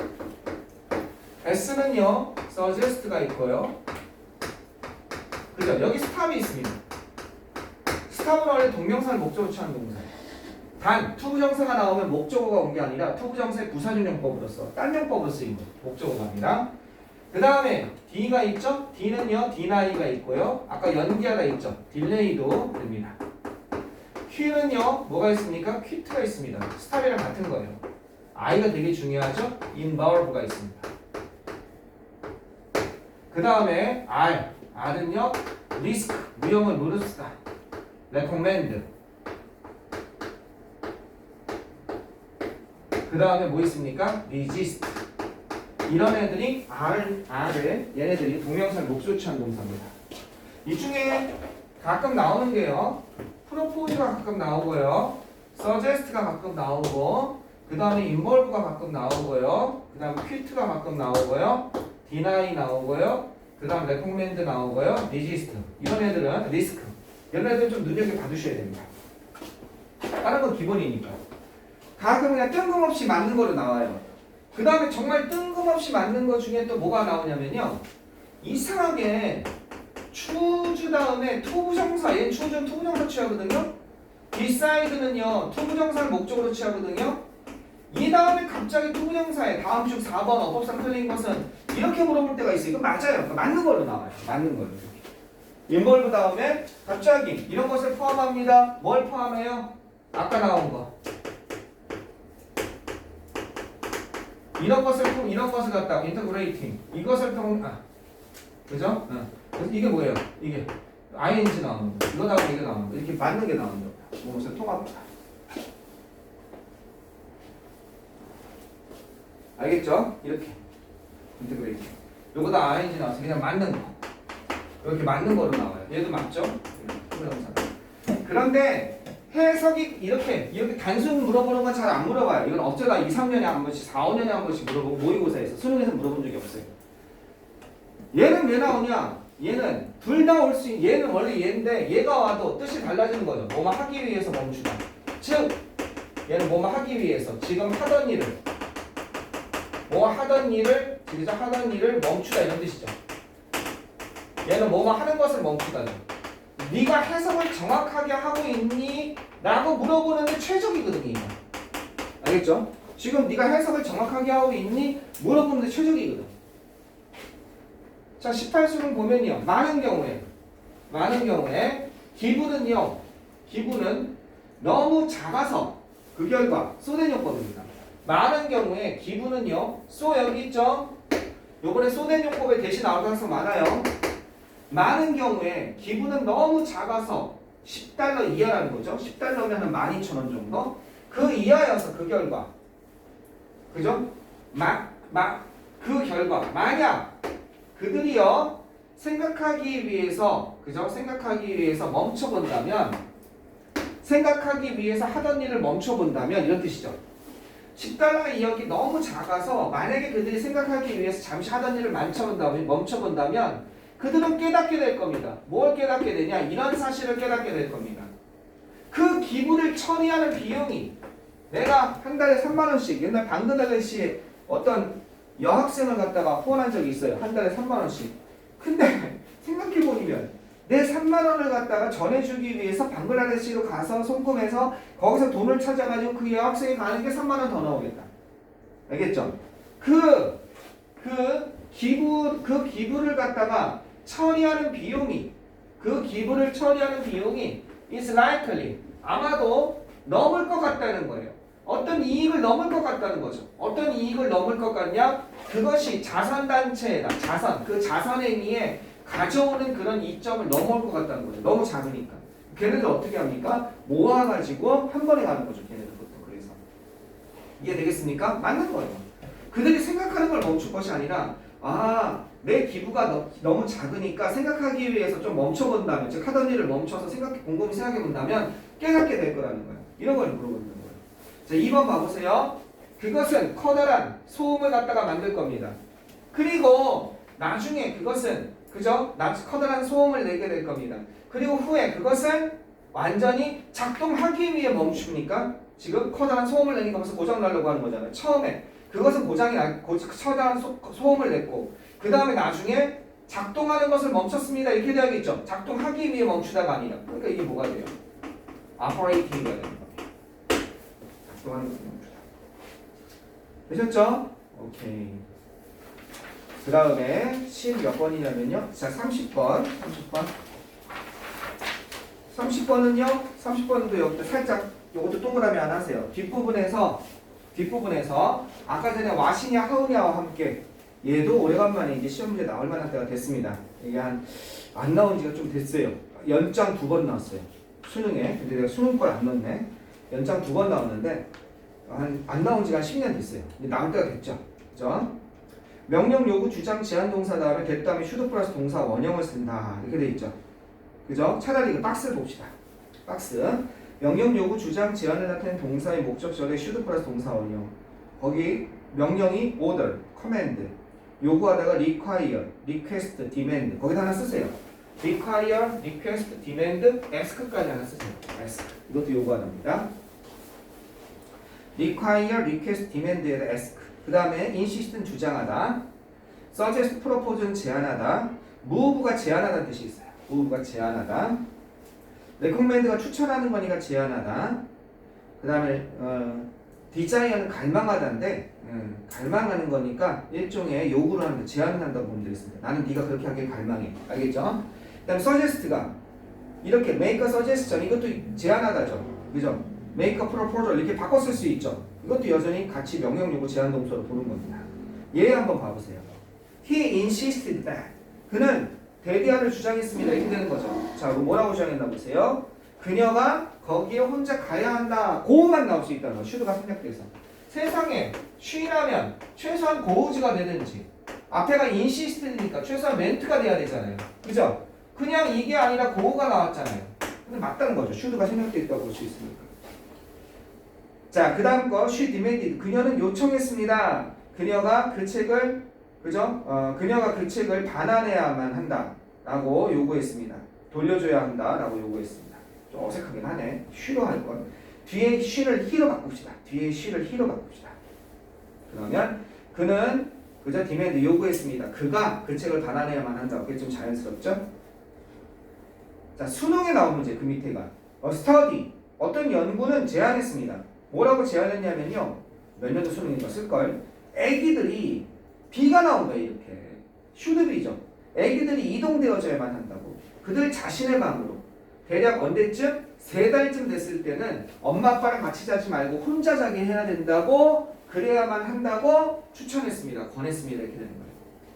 S는요. 서제스트가 있고요. 그죠? 여기 스탑이 있습니다. 스탑은 원래 동명사를 목적으로 취하는 동사예요. 단 투부정사가 나오면 목적어가 온 게 아니라 투부정사의 부사준용법으로서 딴용법으로 쓰인 거예요. 목적어가 아니라. 그 다음에 D가 있죠? D는요. 디나이가 있고요. 아까 연기하다 있죠? 딜레이도 됩니다. Q는요. 뭐가 있습니까? 퀴트가 있습니다. 스탑이랑 같은 거예요. I가 되게 중요하죠? involve가 있습니다. 그 다음에 R은요. 리스크, 위험을 무릅쓰다. recommend. 그 다음에 뭐 있습니까? resist. 이런 애들이 R에 얘네들이 동명사를 목적으로 취한 동사입니다. 이 중에 가끔 나오는 게요. 프로포즈가 가끔 나오고요. suggest가 가끔 나오고 그 다음에 involve가 가끔 나오고요. 그 다음에 quit가 가끔 나오고요. deny 나오고요. 그 다음 recommend 나오고요. resist. 이런 애들은 risk. 이런 애들은 좀 눈여겨 봐두셔야 됩니다. 다른 건 기본이니까. 가끔 그냥 뜬금없이 맞는 거로 나와요. 그 다음에 정말 뜬금없이 맞는 거 중에 또 뭐가 나오냐면요. 이상하게 추주 다음에 투부정사, 얘는 추주는 투부정사 취하거든요. 디사이드는요 투부정사를 목적으로 취하거든요. 이 다음에 갑자기 투부정사에 다음 중 4번 어법상 틀린 것은 이렇게 물어볼 때가 있어요. 이거 맞아요. 그러니까 맞는 걸로 나와요. 맞는 걸로. 인벌브 다음에 갑자기 이런 것을 포함합니다. 뭘 포함해요? 아까 나온 거. 이런 것을 갖다가 인터그레이팅. 이것을 그죠? 그래서 이게 뭐예요? 이게 ing 나오는 거. 이거 나오고 이게 나오는 거. 이렇게 맞는 게 나오는 거. 무엇을 통합니다. 알겠죠? 이렇게 인테그레이팅. 요거 다 ing 나와서 그냥 맞는 거. 이렇게 맞는 거로 나와요. 얘도 맞죠? 그런데 해석이 이렇게 단순 물어보는 건 잘 안 물어봐요. 이건 어쩌다 2, 3년에 한 번씩, 4, 5년에 한 번씩 물어보고 모의고사에서 수능에서 물어본 적이 없어요. 얘는 왜 나오냐? 얘는 둘 다 올 수 얘는 원래 얘인데 얘가 와도 뜻이 달라지는 거죠. 뭐만 하기 위해서 멈추다. 즉 얘는 뭐만 하기 위해서 지금 하던 일을 지금 하던 일을 멈추다 이런 뜻이죠. 얘는 뭐만 하는 것을 멈추다죠. 네가 해석을 정확하게 하고 있니? 라고 물어보는데 최적이거든요. 이거. 알겠죠? 지금 네가 해석을 정확하게 하고 있니? 물어보는데 최적이거든. 자, 18수는 보면요. 많은 경우에 기부는 너무 작아서 그 결과 소대용법입니다. 많은 경우에 기부는요. 여기 있죠? 요번에 소대용법에 대신 나올 가능성 많아요. 많은 경우에 기부는 너무 작아서 10달러 이하라는 거죠. 10달러면 한 12,000원 정도. 그 이하여서 그 결과. 그죠? 그 결과. 만약 그들이요. 생각하기 위해서 하던 일을 멈춰본다면 이런 뜻이죠. 10달러 이하기 너무 작아서 만약에 그들이 생각하기 위해서 잠시 하던 일을 멈춰본다면 그들은 깨닫게 될 겁니다. 뭘 깨닫게 되냐? 이런 사실을 깨닫게 될 겁니다. 그 기부를 처리하는 비용이 내가 한 달에 3만 원씩 옛날 방글라데시에 어떤 여학생을 갖다가 후원한 적이 있어요. 한 달에 3만 원씩. 근데 생각해보면 내 3만 원을 갖다가 전해주기 위해서 방글라데시로 가서 송금해서 거기서 돈을 찾아가지고 그 여학생이 가는 게 3만 원 더 나오겠다. 알겠죠? 그 기부를 갖다가 처리하는 비용이 is likely 아마도 넘을 것 같다는 거예요. 어떤 이익을 넘을 것 같다는 거죠. 어떤 이익을 넘을 것 같냐? 그것이 자선단체에다 그 자선행위에 가져오는 그런 이점을 넘어올 것 같다는 거죠. 너무 작으니까. 걔네들 어떻게 합니까? 모아가지고 한 번에 가는 거죠. 걔네들 보통. 그래서 이해되겠습니까? 맞는 거예요. 그들이 생각하는 걸 멈출 것이 아니라 내 기부가 너무 작으니까 생각하기 위해서 좀 멈춰본다면 즉 하던 일을 멈춰서 곰곰이 생각해본다면 깨닫게 될 거라는 거예요. 이런 걸 물어보는 거예요. 자, 2번 봐보세요. 그것은 커다란 소음을 갖다가 만들 겁니다. 그리고 나중에 그것은 커다란 소음을 내게 될 겁니다. 그리고 후에 그것은 완전히 작동하기 위해 멈춥니까? 지금 커다란 소음을 내니까 벌써 고장 나려고 하는 거잖아요. 처음에 그것은 커다란 소음을 냈고 그 다음에 나중에 작동하는 것을 멈췄습니다. 이렇게 되어야겠죠. 작동하기 위해 멈추다가 아니라. 그러니까 이게 뭐가 돼요? operating가 되는 겁니다. 작동하는 것을 멈추다. 되셨죠? 오케이. 그 다음에 몇 번이냐면요. 자, 30번. 30번은요. 여기도 살짝 요것도 동그라미 하나 하세요. 뒷부분에서 아까 전에 와시냐 하우냐와 함께 얘도 오래간만에 이제 시험 문제 나올 만한 때가 됐습니다. 이게 안 나온 지가 좀 됐어요. 연장 2번 나왔어요. 수능에. 근데 내가 수능 걸 안 넣었네. 연장 2번 나왔는데 안 나온 지가 한 10년 됐어요. 이제 나올 때가 됐죠. 그죠? 명령 요구 주장 제한 동사 다음에 that 다음에 should 플러스 동사 원형을 쓴다. 이렇게 돼 있죠. 그죠? 차라리 이거 박스를 봅시다. 박스. 명령 요구 주장 제한을 나타낸 동사의 목적절에 should 플러스 동사 원형. 거기 명령이 order, command. 요구하다가 require, request, demand. 거기다 하나 쓰세요. require, request, demand, ask까지 하나 쓰세요. ask. 이것도 요구하답니다. require, request, demand에다 ask. 그 다음에 insist는 주장하다. suggest, propose는 제안하다. move가 제안하다는 뜻이 있어요. move가 제안하다. recommend가 추천하는 거니까 제안하다. 그 다음에 디자이어는 갈망하다인데 갈망하는 거니까 일종의 요구를 하는데 제안을 한다고 보면 되겠습니다. 나는 네가 그렇게 하길 갈망해. 알겠죠? 그 다음에 suggest가 이렇게 make a suggestion 이것도 제안하다죠. 그죠? make a proposal 이렇게 바꿔 쓸 수 있죠. 이것도 여전히 같이 명령 요구 제안 동사로 보는 겁니다. 얘 한번 봐보세요. He insisted that 그는 대디아를 주장했습니다. 이렇게 되는 거죠. 자, 그럼 뭐라고 주장했나 보세요. 그녀가 거기에 혼자 가야 한다. 고우만 나올 수 있다는 거. 슈드가 생략돼서. 세상에 쉬라면 최소한 고우즈가 되든지 앞에가 insisted니까 최소한 멘트가 돼야 되잖아요. 그죠? 그냥 이게 아니라 고우가 나왔잖아요. 근데 맞다는 거죠. 슈드가 생략돼 있다고 볼 수 있으니까. 자, 그 다음 거 she demanded 그녀는 요청했습니다. 그녀가 그 책을 그죠? 그녀가 그 책을 반환해야만 한다라고 요구했습니다. 돌려줘야 한다라고 요구했습니다. 좀 어색하긴 하네. 쉬로 할 건. 뒤에 she를 he로 바꿉시다. 뒤에 she를 he로 바꿉시다. 그러면 그는 그저 demand 요구했습니다. 그가 그 책을 반환해야만 한다. 그게 좀 자연스럽죠? 자, 수능에 나온 문제 그 밑에가 study 어떤 연구는 제안했습니다. 뭐라고 제안했냐면요. 몇 년도 수능인가 쓸걸. 애기들이 B가 나온 거예요. 이렇게 should be죠. 애기들이 이동되어져야만 한다고. 그들 자신의 방으로 대략 언제쯤? 3달쯤 됐을 때는 엄마 아빠랑 같이 자지 말고 혼자 자게 해야 된다고 그래야만 한다고 추천했습니다. 권했습니다. 이렇게 되는 거예요.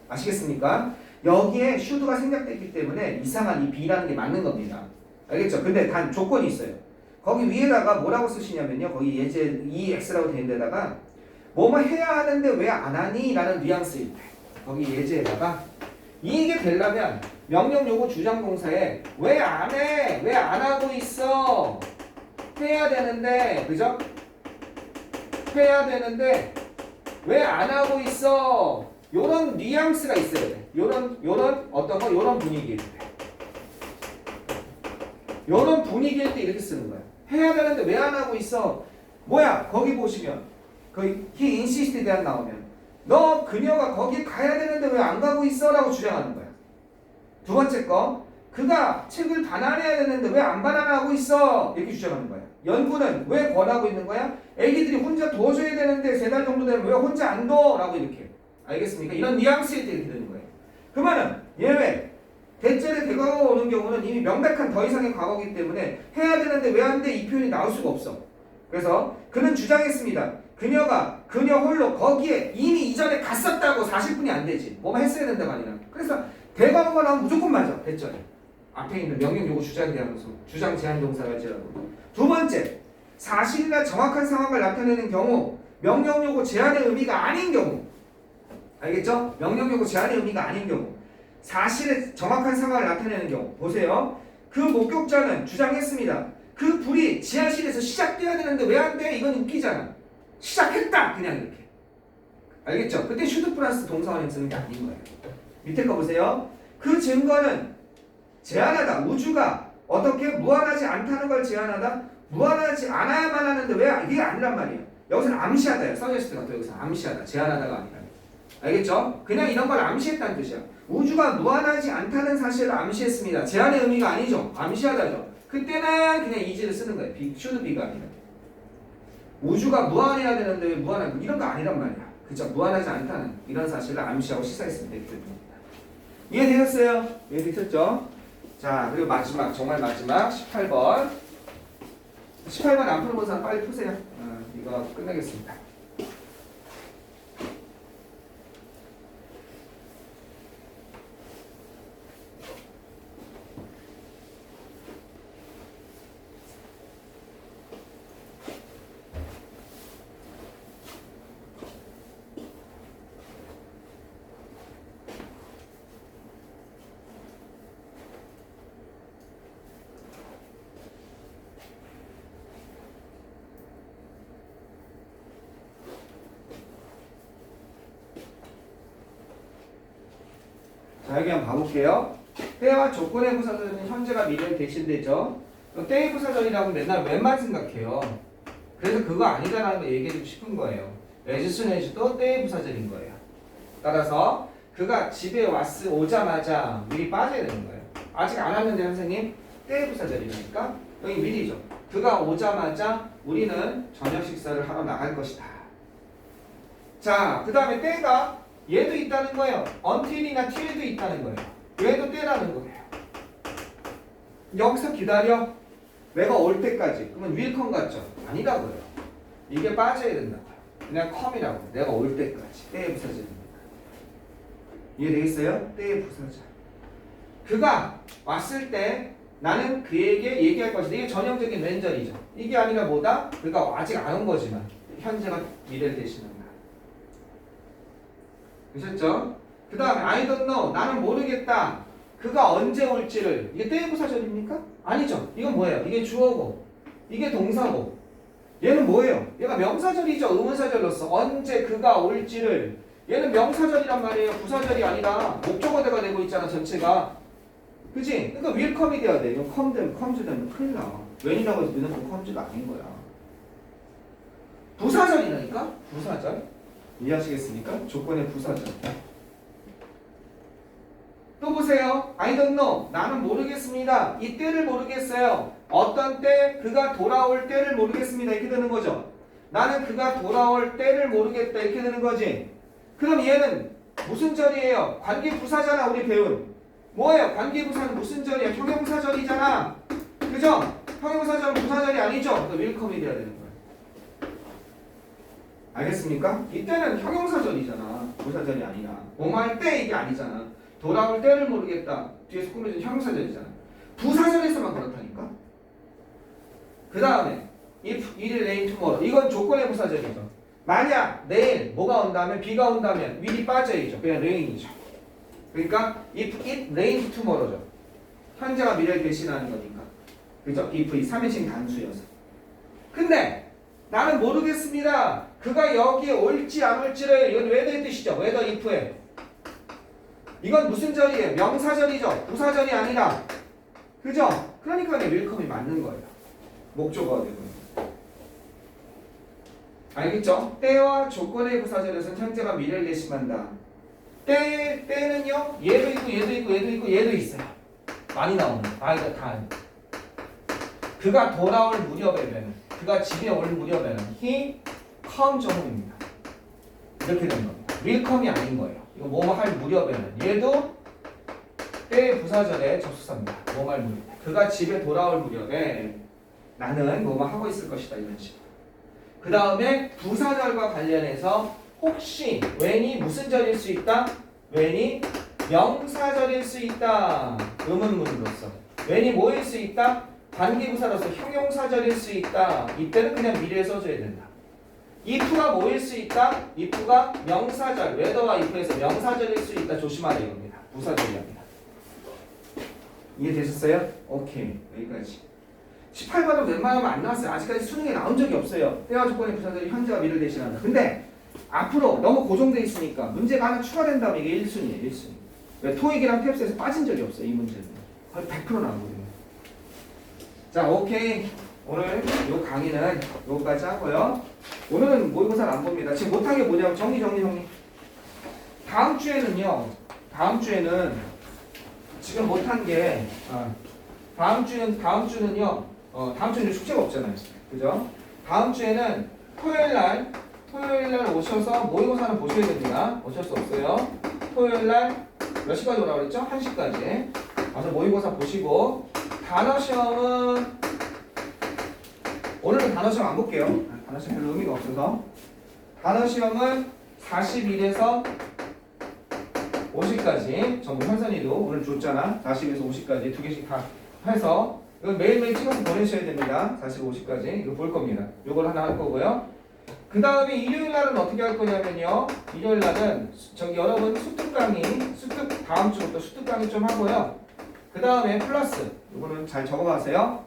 아시겠습니까? 여기에 should가 생략됐기 때문에 이상한 이 B라는 게 맞는 겁니다. 알겠죠? 근데 단 조건이 있어요. 거기 위에다가 뭐라고 쓰시냐면요. 거기 예제 EX라고 된 데다가 뭐뭐 해야 하는데 왜 안 하니? 라는 뉘앙스일 때 거기 예제에다가 이게 되려면 명령 요구 주장 동사에 왜 안 해? 왜 안 하고 있어? 해야 되는데 그죠? 해야 되는데 왜 안 하고 있어? 요런 뉘앙스가 있어야 돼. 요런 어떤 거? 요런 분위기일 때 요런 분위기일 때 이렇게 쓰는 거야. 해야 되는데 왜 안 하고 있어? 뭐야? 거기 보시면 그 he insisted that 나오면 너 그녀가 거기 가야 되는데 왜 안 가고 있어? 라고 주장하는 거야. 두 번째 거 그가 책을 반환해야 되는데 왜 안 반환하고 있어? 이렇게 주장하는 거야. 연구는 왜 권하고 있는 거야? 애기들이 혼자 둬줘야 되는데 3달 정도 되면 왜 혼자 안 둬? 라고 이렇게. 알겠습니까? 이런 뉘앙스일 때 이렇게 되는 거예요. 그러면 예외 대절의 대과거가 오는 경우는 이미 명백한 더 이상의 과거이기 때문에 해야 되는데 왜 안 돼? 이 표현이 나올 수가 없어. 그래서 그는 주장했습니다. 그녀 홀로 거기에 이미 이전에 갔었다고 40분이 안 되지. 뭐만 했어야 된다가 아니라. 그래서 대과거가 나오면 무조건 맞아. 대절에. 앞에 있는 명령 요구 주장 제한 동사까지라고. 두 번째, 사실이나 정확한 상황을 나타내는 경우 명령 요구 제한의 의미가 아닌 경우. 알겠죠? 명령 요구 제한의 의미가 아닌 경우. 사실의 정확한 상황을 나타내는 경우. 보세요. 그 목격자는 주장했습니다. 그 불이 지하실에서 시작돼야 되는데 왜 안 돼? 이건 웃기잖아. 시작했다! 그냥 이렇게. 알겠죠? 그때 should 플러스 동사원형 쓰는 게 아닌 거예요. 밑에 거 보세요. 그 증거는 제한하다. 우주가 어떻게 무한하지 않다는 걸 제한하다. 무한하지 않아야만 하는데 왜 이게 아니란 말이에요. 여기서는 암시하다예요. 서제스트가 또 여기서 암시하다. 제한하다가 아니라. 알겠죠? 그냥 이런 걸 암시했다는 뜻이야. 우주가 무한하지 않다는 사실을 암시했습니다. 제한의 의미가 아니죠. 암시하다죠. 그때는 그냥 이지를 쓰는 거예요. should be가 아니라. 우주가 무한해야 되는데 왜 무한한 이런 거 아니란 말이야. 그죠? 무한하지 않다는 이런 사실을 암시하고 시사했습니다. 이렇게 됩니다. 이해되셨어요? 이해되셨죠? 자, 그리고 마지막 정말 마지막 18번 18번 안 풀어본 사람 빨리 푸세요. 이거 끝내겠습니다. 자, 여기 한번 봐볼게요. 때와 조건의 부사절은 현재가 미래에 대신되죠. 때의 부사절이라고 맨날 웬만 생각해요. 그래서 그거 아니다라는 거 얘기해주고 싶은 거예요. as soon as도 때의 부사절인 거예요. 따라서 그가 집에 오자마자 미리 빠져야 되는 거예요. 아직 안 왔는데 선생님 때의 부사절이니까
여기 미리죠. 그가 오자마자 우리는 저녁 식사를 하러 나갈 것이다. 자, 그 다음에 때가 얘도 있다는 거예요. until이나 till도 있다는 거예요. 얘도 때라는 거예요. 여기서 기다려. 내가 올 때까지. 그러면 will come 같죠? 아니라고요. 이게 빠져야 된다고요. 그냥 come이라고. 내가 올 때까지. 때의 부사절입니다. 이해되겠어요? 때의 부사절. 그가 왔을 때 나는 그에게 얘기할 것이다. 이게 전형적인 왼절이죠. 이게 아니라 뭐다? 그가 아직 안 온 거지만 현재가 미래를 대신한다. 되셨죠? 그 다음에 I don't know. 나는 모르겠다. 그가 언제 올지를. 이게 때의 부사절입니까? 아니죠. 이건 뭐예요? 이게 주어고 이게 동사고 얘는 뭐예요? 얘가 명사절이죠. 의문사절로서 언제 그가 올지를. 얘는 명사절이란 말이에요. 부사절이 아니라 목적어대가 되고 있잖아 전체가. 그치? 그러니까 will come이 돼야 돼. 이거 come 되면 comes 되면 큰일 나. when이라고 해서 무조건 comes가 아닌 거야. 부사절이라니까? 부사절. 이해하시겠습니까? 조건의 부사절. 또 보세요. I don't know. 나는 모르겠습니다. 이 때를 모르겠어요. 어떤 때? 그가 돌아올 때를 모르겠습니다. 이렇게 되는 거죠. 나는 그가 돌아올 때를 모르겠다. 이렇게 되는 거지. 그럼 얘는 무슨 절이에요? 관계부사잖아. 우리 배운. 뭐예요? 관계부사는 무슨 절이야? 형용사절이잖아. 그죠? 형용사절은 부사절이 아니죠? 그러니까 will come이 돼야 되는 거예요. 알겠습니까? 이때는 형용사절이잖아. 부사절이 아니라. 뭐할 때 이게 아니잖아. 돌아올 때를 모르겠다. 뒤에서 꾸며진 형용사절이잖아. 부사절에서만 그렇다니까. 그 다음에 if it rain tomorrow. 이건 조건의 부사절이죠. 만약 내일 뭐가 온다면 비가 온다면 will이 빠져있죠. 그냥 rain이죠. 그러니까 if it rains tomorrow죠. 현재가 미래를 대신하는 거니까. 그죠? if 이 3인칭 단수여서. 근데 나는 모르겠습니다. 그가 여기에 올지 안 올지를. 이건 whether의 뜻이죠. whether if에. 이건 무슨 절이에요? 명사절이죠. 부사절이 아니라. 그죠? 그러니까 will come이 맞는 거예요. 목적어가 되고. 알겠죠? 때와 조건의 부사절에서는 현재가 미래를 대신한다. 때는요, 얘도 있고 얘도 있고 얘도 있고 얘도 있어요. 많이 나오는 거. 이거 다. 그가 돌아올 무렵에는, 그가 집에 올 무렵에는 he come 정음입니다. 이렇게 되는 겁니다. will come이 아닌 거예요. 이거 뭐뭐 할 무렵에는. 얘도 때의 부사절의 접속사입니다. 뭐뭐 할 무렵에. 그가 집에 돌아올 무렵에 나는 뭐뭐 하고 있을 것이다. 이런 식으로. 그 다음에 부사절과 관련해서 혹시 when이 무슨 절일 수 있다? when이 명사절일 수 있다. 의문문으로서. when이 뭐일 수 있다? 관계부사로서 형용사절일 수 있다. 이때는 그냥 미래에 써줘야 된다. if가 뭐일 수 있다? if가 명사절. whether와 if에서 명사절일 수 있다. 조심하라 이겁니다. 부사절이 아니라. 이해되셨어요? 오케이. 여기까지. 18번은 웬만하면 안 나왔어요. 아직까지 수능에 나온 적이 없어요. 때와 조건의 부사절이 현재와 미래를 대신한다. 근데 앞으로 너무 고정돼 있으니까 문제가 하나 추가된다면 이게 1순위예요. 1순위. 왜 토익이랑 탭스에서 빠진 적이 없어요. 이 문제는. 거의 100% 나오거든요. 자, 오케이. 오늘 요 강의는 요거까지 하고요. 오늘은 모의고사를 안 봅니다. 지금 못한 게 뭐냐면 정리. 다음 주에는요. 다음 주에는 지금 못한 게 다음 주는요. 다음 주는 숙제가 없잖아요. 그죠? 다음 주에는 토요일 날 오셔서 모의고사는 보셔야 됩니다. 어쩔 수 없어요. 토요일 날 몇 시까지 오라고 그랬죠? 1시까지. 와서 모의고사 보시고 단어 시험은 오늘은 단어 시험 안 볼게요. 단어 시험 별로 의미가 없어서. 단어 시험은 41에서 50까지 전부 현선이도 오늘 줬잖아. 40에서 50까지 두 개씩 다 해서 이건 매일매일 찍어서 보내셔야 됩니다. 40, 50까지 이거 볼 겁니다. 이걸 하나 할 거고요. 그 다음에 일요일 날은 어떻게 할 거냐면요. 일요일 날은 여러분 수특 강의, 다음 주부터 수특 강의 좀 하고요. 그 다음에 플러스 이거는 잘 적어가세요.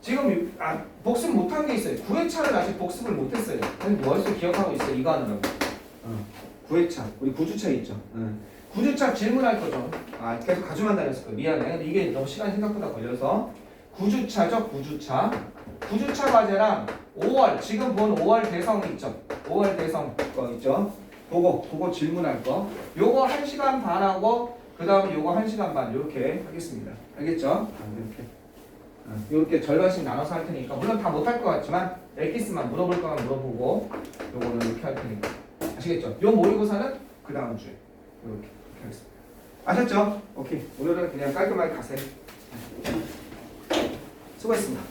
지금 복습 못한 게 있어요. 9회차를 아직 복습을 못했어요. 머릿속에 기억하고 있어요. 이거 하느라고. 9회차 우리 9주차 있죠. 9주차 질문할 거죠. 계속 가져만 다녔을 거예요. 미안해. 근데 이게 너무 시간이 생각보다 걸려서 9주차죠. 9주차 과제랑 5월 지금 본 5월 대성 있죠. 5월 대성 거 있죠. 그거 질문할 거. 요거 1시간 반 하고 그 다음에 요거 1시간 반 이렇게 하겠습니다. 알겠죠? 이렇게. 이렇게 절반씩 나눠서 할 테니까 물론 다 못할 것 같지만 엑기스만 물어볼 거면 물어보고 요거는 이렇게 할 테니까 아시겠죠? 요 모의고사는 그 다음 주에 이렇게 하겠습니다. 아셨죠? 오케이. 오늘은 그냥 깔끔하게 가세요. 수고했습니다.